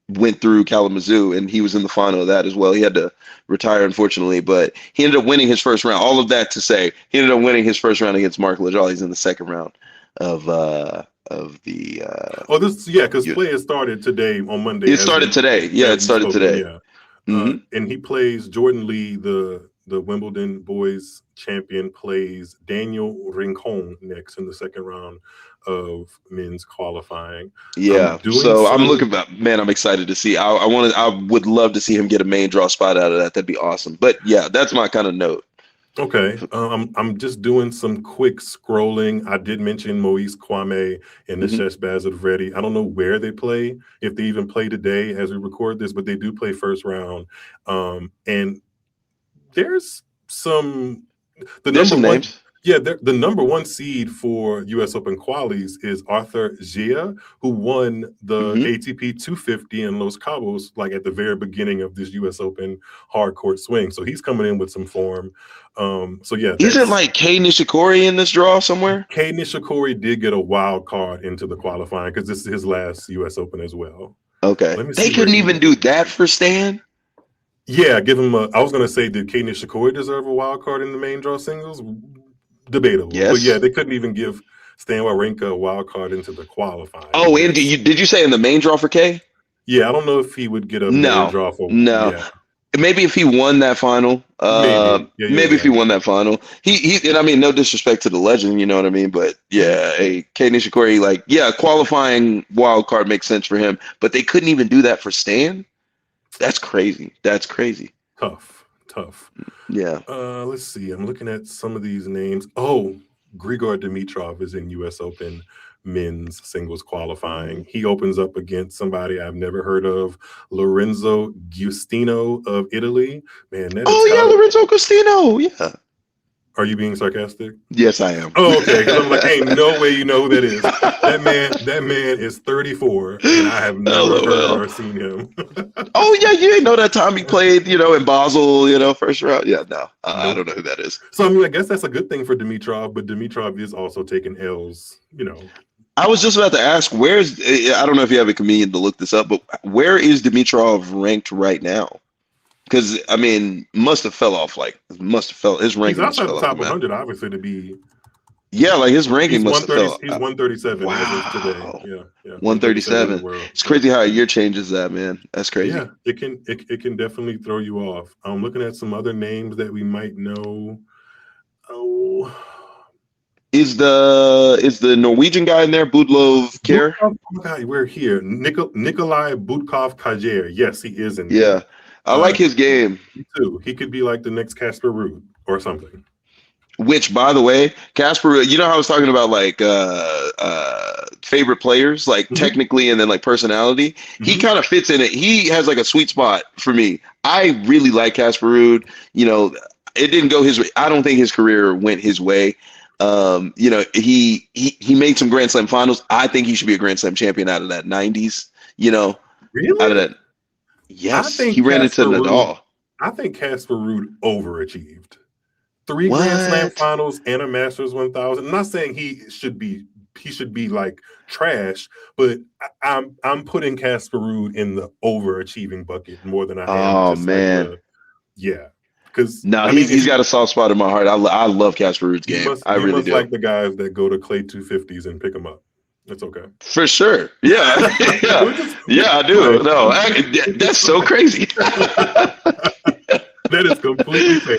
S2: went through Kalamazoo, and he was in the final of that as well. He had to retire, unfortunately, but he ended up winning his first round. All of that to say, he ended up winning his first round against Mark Lajal. He's in the second round of the.
S1: Oh, because play has started today on Monday.
S2: It started today. Yeah, it started today.
S1: Yeah.
S2: Mm-hmm.
S1: And he plays Jordan Lee, the Wimbledon boys champion, plays Daniel Rincon next in the second round of men's qualifying.
S2: Yeah, I'm excited to see. I would love to see him get a main draw spot out of that. That'd be awesome. But yeah, that's my kind of note.
S1: Okay, I'm just doing some quick scrolling. I did mention Moise Kwame and Nishesh Bazadredi. I don't know where they play, if they even play today as we record this, but they do play first round. And there's some
S2: names.
S1: Yeah, the number one seed for U.S. Open qualies is Arthur Gia, who won the ATP 250 in Los Cabos, like at the very beginning of this U.S. Open hard court swing. So he's coming in with some form. So yeah,
S2: isn't like Kei Nishikori in this draw somewhere?
S1: Kei Nishikori did get a wild card into the qualifying because this is his last U.S. Open as well.
S2: Okay, they couldn't even do that for Stan.
S1: Yeah, give him I was gonna say, did Kei Nishikori deserve a wild card in the main draw singles? Debatable.
S2: Yes.
S1: But yeah, they couldn't even give Stan Wawrinka a wild card into the qualifying.
S2: Oh, and did you say in the main draw for Kei?
S1: Yeah, I don't know if he would get a main draw for
S2: Yeah. Maybe if he won that final. Maybe if he won that final. He and I mean, no disrespect to the legend, you know what I mean? But yeah, Kei Nishikori, qualifying wild card makes sense for him, but they couldn't even do that for Stan. That's crazy.
S1: Tough.
S2: Yeah.
S1: Let's see. I'm looking at some of these names. Oh, Grigor Dimitrov is in U.S. Open men's singles qualifying. He opens up against somebody I've never heard of, Lorenzo Giustino of Italy. Man,
S2: Lorenzo Giustino. Yeah.
S1: Are you being sarcastic?
S2: Yes, I am.
S1: Oh, okay. Because I'm like, ain't no way you know who that is. That man is 34, and I have never heard or seen him.
S2: Oh yeah, you didn't know that time he played, in Basel, first round. Yeah, no, I don't know who that is.
S1: So I mean, I guess that's a good thing for Dimitrov, but Dimitrov is also taking L's.
S2: I was just about to ask, I don't know if you have a convenient to look this up, but where is Dimitrov ranked right now? Because I mean, must have fell off. His ranking.
S1: He's outside the top 100, obviously, to be.
S2: Yeah, like his ranking must have fell.
S1: He's 137
S2: wow.
S1: as of today. Yeah.
S2: 137. It's crazy how a year changes that, man. That's crazy.
S1: Yeah, it can definitely throw you off. I'm looking at some other names that we might know. Oh.
S2: Is the Norwegian guy in there, Budlov Kjær?
S1: Oh my God, we're here. Nikolai Budkov Kjær. Yes, he is in there.
S2: Yeah. I like his game.
S1: Me too. He could be like the next Casper Ruud or something.
S2: Which, by the way, Casper, how I was talking about like favorite players, like technically and then like personality. He kind of fits in it. He has like a sweet spot for me. I really like Casper Ruud. It didn't go his way. I don't think his career went his way. He made some Grand Slam finals. I think he should be a Grand Slam champion out of that 90s.
S1: Really?
S2: Out of that. Yes, he ran into Nadal.
S1: I think Casper Ruud overachieved. 3 Grand Slam finals and a Masters 1000. I'm not saying he should be like trash, but I'm putting Casper Ruud in the overachieving bucket more than I am.
S2: Oh man,
S1: because
S2: he's got a soft spot in my heart. I love Casper Ruud's game. I really do.
S1: Like the guys that go to Clay 250s and pick them up. It's okay.
S2: For sure. Yeah. Yeah, I do. No, that's so crazy.
S1: That is completely fair.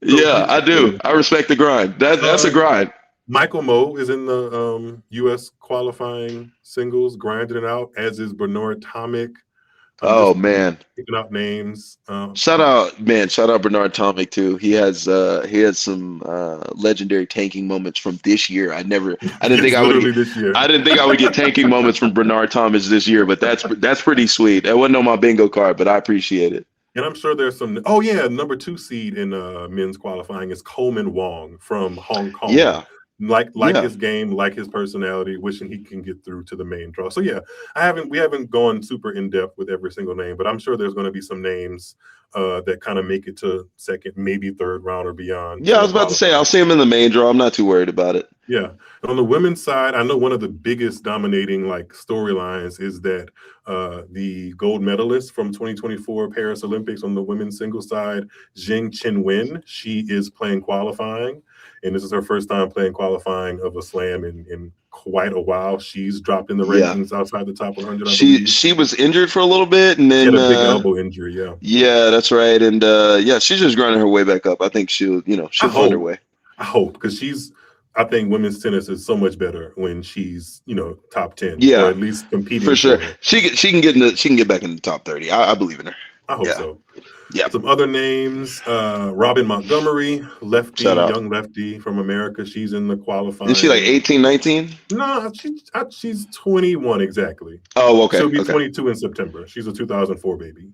S2: Yeah, I do. I respect the grind. That's a grind.
S1: Michael Moe is in the U.S. qualifying singles, grinding it out, as is Bernard Tomic.
S2: Oh man,
S1: picking out names.
S2: Shout out Bernard Tomic too. He has some legendary tanking moments from this year. I didn't think I would get tanking moments from Bernard Tomic this year, but that's pretty sweet. That wasn't on my bingo card, but I appreciate it.
S1: And I'm sure there's some. Oh yeah, number 2 seed in men's qualifying is Coleman Wong from Hong Kong.
S2: Yeah.
S1: like
S2: Yeah.
S1: his game, like his personality, wishing he can get through to the main draw. So yeah, we haven't gone super in depth with every single name, but I'm sure there's going to be some names that kind of make it to second, maybe third round or beyond
S2: Yeah, I
S1: for
S2: was about to say I'll
S1: qualifying.
S2: see him in the main draw. I'm not too worried about it.
S1: Yeah. On the women's side, I know one of the biggest dominating like storylines is that the gold medalist from 2024 Paris Olympics on the women's singles side, Jing Chenwen, she is playing qualifying. And this is her first time playing qualifying of a slam in quite a while. She's dropped in the
S2: Yeah.
S1: rankings outside the top 100, I
S2: She
S1: believe.
S2: she was injured for a little bit, and
S1: She
S2: then
S1: had a big elbow injury, yeah.
S2: yeah, that's right. And yeah, she's just grinding her way back up. I think she'll find her way.
S1: I hope, because I think women's tennis is so much better when she's, top 10.
S2: Yeah,
S1: or at least competing
S2: for sure.
S1: it.
S2: She can get back in the top 30. I believe in her.
S1: I hope so.
S2: Yeah.
S1: Some other names: Robin Montgomery, lefty,
S2: Shout out.
S1: young lefty from America. She's in the qualifying.
S2: Is she like 18, 19?
S1: No, she's 21 exactly.
S2: Oh, okay.
S1: She'll be
S2: okay.
S1: 22 in September. She's a 2004 baby.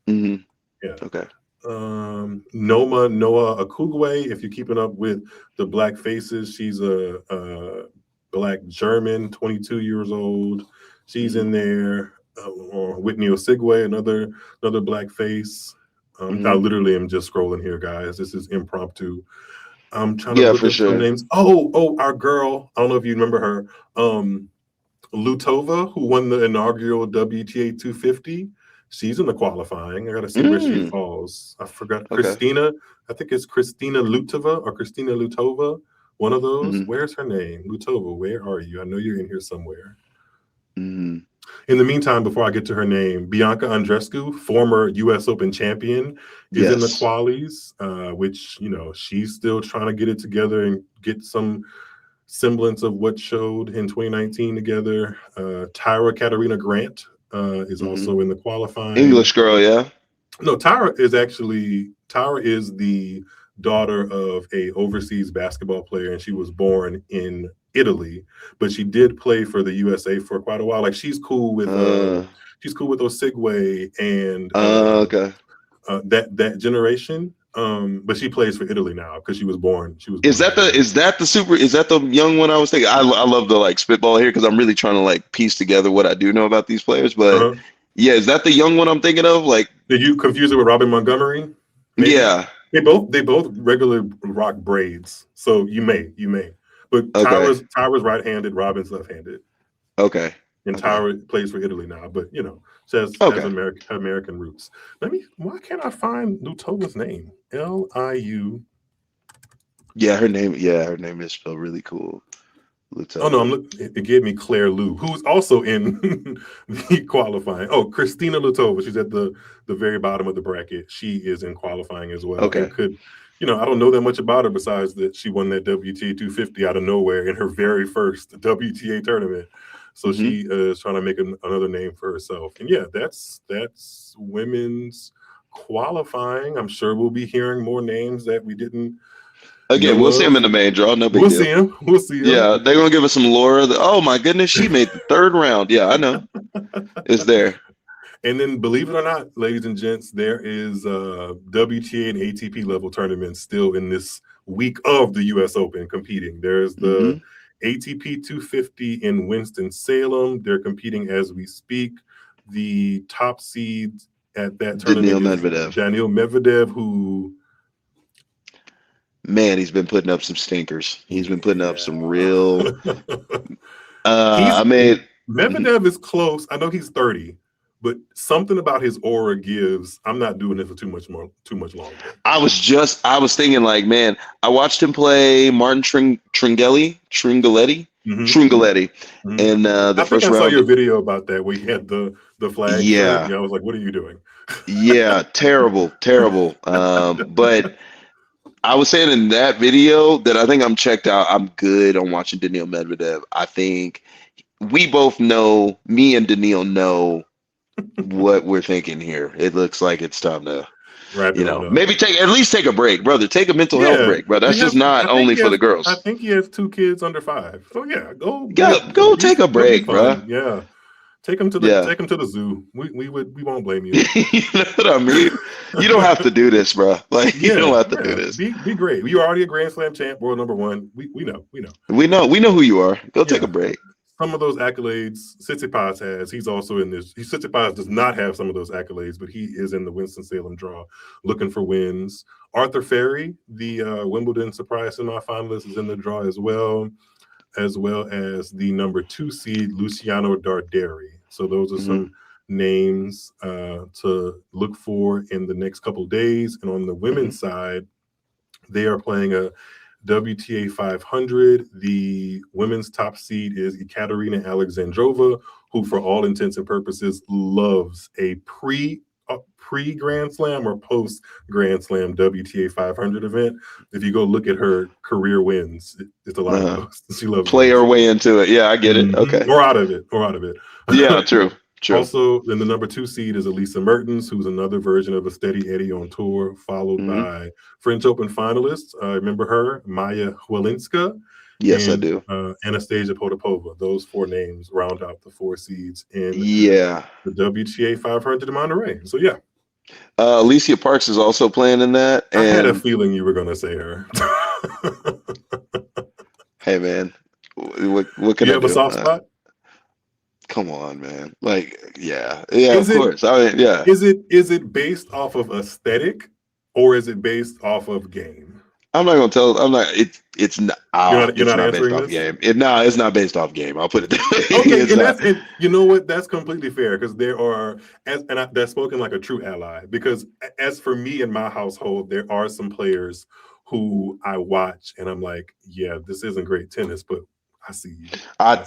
S2: Mm-hmm.
S1: Yeah.
S2: Okay.
S1: Noah Akugwe, if you're keeping up with the black faces, she's a black German, 22 years old. She's in there. Whitney Osigwe, another black face. I literally am just scrolling here, guys. This is impromptu. I'm trying to look at some names. Oh, our girl. I don't know if you remember her. Lutova, who won the inaugural WTA 250. She's in the qualifying. I got to see where she falls. I forgot. Okay. Christina, I think it's Christina Lutova or Christina Lutova. One of those. Where's her name? Lutova, where are you? I know you're in here somewhere. In the meantime, before I get to her name, Bianca Andreescu, former U.S. Open champion, is in the qualies, which, she's still trying to get it together and get some semblance of what showed in 2019 together. Tyra Katarina Grant is also in the qualifying.
S2: English girl, yeah?
S1: No, Tyra is the daughter of a overseas basketball player, and she was born in Italy, but she did play for the USA for quite a while. Like she's cool with Osigwe and that generation. But she plays for Italy now because she was born. Is that
S2: the young one I was thinking? I love to like spitball here because I'm really trying to like piece together what I do know about these players. But yeah, is that the young one I'm thinking of? Like,
S1: did you confuse it with Robin Montgomery? Maybe? Yeah, they both regularly rock braids, so you may. But Tyra's right-handed, Robin's left-handed.
S2: Okay.
S1: And Tyra plays for Italy now, but she has American roots. Why can't I find Lutova's name? Liu.
S2: Yeah, her name is spelled really cool. Lutova.
S1: Oh no, it gave me Claire Liu, who's also in the qualifying. Oh, Christina Lutova. She's at the very bottom of the bracket. She is in qualifying as well.
S2: Okay.
S1: I don't know that much about her besides that she won that WTA 250 out of nowhere in her very first WTA tournament. So she is trying to make another name for herself. And yeah, that's women's qualifying. I'm sure we'll be hearing more names that we didn't.
S2: Again, we'll see them in the main draw. No big deal.
S1: We'll see him.
S2: Yeah, they're going to give us some Laura. Oh, my goodness, she made the third round. Yeah, I know. It's there.
S1: And then, believe it or not, ladies and gents, there is WTA and ATP level tournaments still in this week of the U.S. Open competing. There's the ATP 250 in Winston-Salem. They're competing as we speak. The top seed at that tournament is Daniil Medvedev, who...
S2: Man, he's been putting up some stinkers. He's been putting up some real...
S1: Medvedev is close. I know he's 30. But something about his aura gives, I'm not doing it for too much longer.
S2: I was thinking like, man, I watched him play Martin Tringaletti. And
S1: I first round. I saw your video about that where he had the flag.
S2: Yeah.
S1: I was like, what are you doing?
S2: Yeah, terrible. But I was saying in that video that I think I'm checked out. I'm good on watching Daniil Medvedev. I think we both know, me and Daniil know what we're thinking here. It looks like it's time to, maybe at least take a break, brother. Take a mental health break, bro. That's just not only for the girls.
S1: I think he has 2 kids under 5. So yeah, go
S2: take a break, bro.
S1: Yeah, Take him to the zoo. We won't blame you.
S2: You know what I mean? You don't have to do this, bro. Like you don't have to do this.
S1: Be great. You're already a Grand Slam champ, world number one. We know.
S2: We know who you are. Go take a break.
S1: Some of those accolades Tsitsipas has. He's also in this. Tsitsipas does not have some of those accolades, but he is in the Winston-Salem draw, looking for wins. Arthur Ferry, the Wimbledon surprise semifinalist, is in the draw as well as the number 2 seed Luciano Darderi. So those are some names to look for in the next couple of days. And on the women's side, they are playing a WTA 500. The women's top seed is Ekaterina Alexandrova, who for all intents and purposes loves a pre-Grand Slam or post-Grand Slam WTA 500 event. If you go look at her career wins, it's a lot of those. She loves
S2: play her way into it. Yeah, I get it. Okay.
S1: Or out of it.
S2: Yeah, true.
S1: Also, then the number 2 seed is Elisa Mertens, who's another version of a steady Eddie on tour, followed by French Open finalists. Remember her, Maya Chwelinska.
S2: Yes, I do.
S1: Anastasia Potapova. Those 4 names round out the 4 seeds in the WTA 500 in Monterey. So, yeah.
S2: Alicia Parks is also playing in that.
S1: I had a feeling you were going to say her.
S2: Hey, man. What can I do?
S1: You have a soft spot?
S2: Come on, man. Like, yeah, of course. I mean, yeah.
S1: Is it based off of aesthetic or is it based off of game?
S2: I'm not gonna tell. I'm not. It's not.
S1: You're not
S2: based off game. It's not based off game. I'll put it that way.
S1: Okay, and you know what? That's completely fair because there are, that's spoken like a true ally. Because as for me in my household, there are some players who I watch and I'm like, yeah, this isn't great tennis, but I see you.
S2: I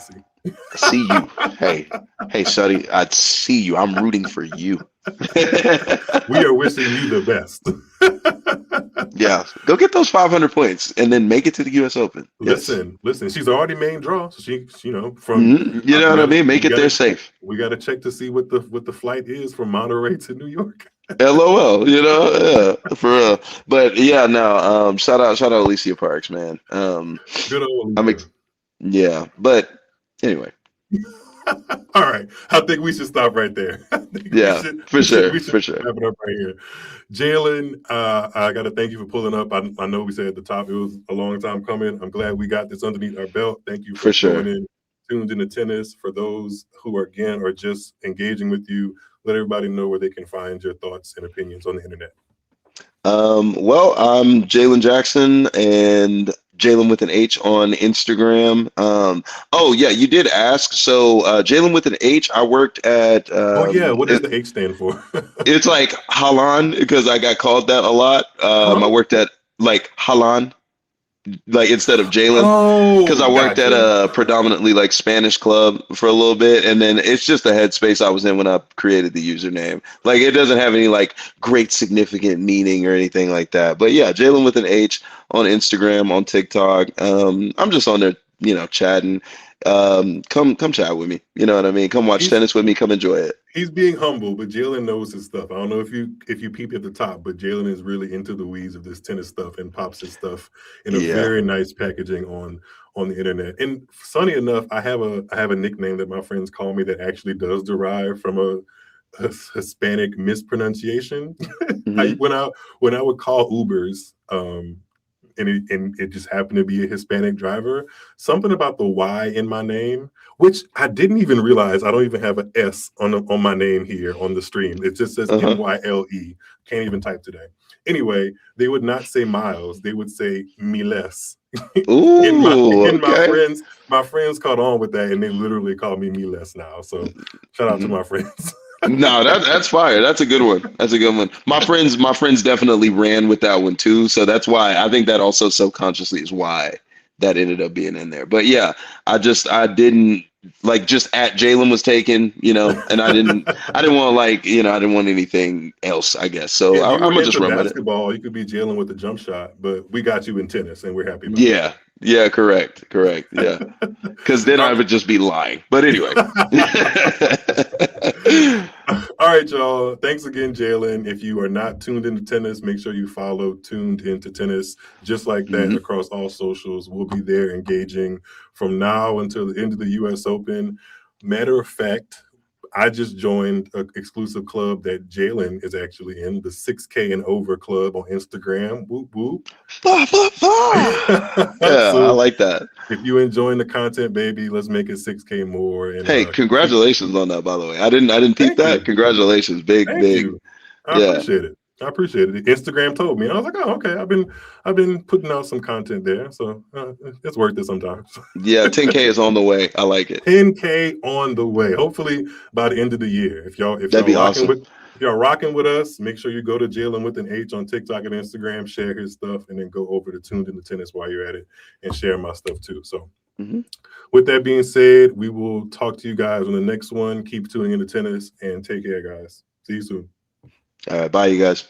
S2: see you. Hey, Suddy, I see you. I'm rooting for you.
S1: We are wishing you the best.
S2: Yeah, go get those 500 points and then make it to the U.S. Open.
S1: Listen. She's already main draw, so she, from
S2: you know what I mean. Make it there safe.
S1: We got to check to see what the flight is from Monterey to New York.
S2: LOL, for real. But yeah, no. Shout out Alicia Parks, man.
S1: Good old.
S2: Yeah, but anyway.
S1: All right. I think we should stop right there.
S2: For sure.
S1: Wrap it up right here. Jalen, I got to thank you for pulling up. I know we said at the top it was a long time coming. I'm glad we got this underneath our belt. Thank you for tuned into tennis. For those who are just engaging with you, let everybody know where they can find your thoughts and opinions on the internet.
S2: Well, I'm Jalan Jackson and Jalan with an H on Instagram. Oh yeah, you did ask. So Jalan with an H, I worked at
S1: what does the H stand for?
S2: It's like Jalan because I got called that a lot. I worked at like Jalan, like instead of Jalan, because I worked at a predominantly like Spanish club for a little bit, and then it's just the headspace I was in when I created the username. Like it doesn't have any like great significant meaning or anything like that. But yeah, Jalan with an H on Instagram, on TikTok. I'm just on there, chatting. Come chat with me. You know what I mean? Come watch tennis with me. Come enjoy it.
S1: He's being humble, but Jalen knows his stuff. I don't know if you peep at the top, but Jalen is really into the weeds of this tennis stuff and pops his stuff in a very nice packaging on the internet. And funny enough, I have a nickname that my friends call me that actually does derive from a Hispanic mispronunciation. When I would call Ubers, and it just happened to be a Hispanic driver, something about the Y in my name, which I didn't even realize. I don't even have an S on my name here on the stream. It just says Myle. Can't even type today. Anyway, they would not say Miles. They would say Miles. My friends caught on with that, and they literally call me Miles now. So shout out to my friends.
S2: No, that's fire. That's a good one. My friends definitely ran with that one too. So that's why I think that also subconsciously is why that ended up being in there. But yeah, I didn't like just at Jalen was taken, and I didn't want I didn't want anything else, I guess. So I'm gonna just run with it.
S1: Basketball, you could be Jalen with the jump shot, but we got you in tennis, and we're happy about it.
S2: Yeah, correct. Yeah, because then I would just be lying. But anyway.
S1: All right, y'all. Thanks again, Jalen. If you are not tuned into tennis, make sure you follow Tuned Into Tennis just like that across all socials. We'll be there engaging from now until the end of the U.S. Open. Matter of fact, I just joined an exclusive club that Jalen is actually in, the 6K and over club on Instagram. Whoop whoop.
S2: Bah, bah, bah. Yeah, I
S1: So
S2: like that.
S1: if you enjoying the content, baby, let's make it 6K more. And
S2: Hey, congratulations on that, by the way. I didn't peep
S1: thank
S2: that.
S1: you.
S2: Congratulations.
S1: Thank
S2: Big.
S1: you. I
S2: Yeah.
S1: appreciate it. I appreciate it. Instagram told me, and I was like, "Oh, okay." I've been putting out some content there, so it's worth it sometimes.
S2: Yeah, 10K is on the way. I like it.
S1: 10K on the way. Hopefully by the end of the year. If y'all
S2: That'd be awesome.
S1: if y'all rocking with us, make sure you go to JalanwithanH on TikTok and Instagram, share his stuff, and then go over to Tuned Into Tennis while you're at it and share my stuff too. So with that being said, we will talk to you guys on the next one. Keep tuning into tennis and take care, guys. See you soon.
S2: All right, bye, you guys.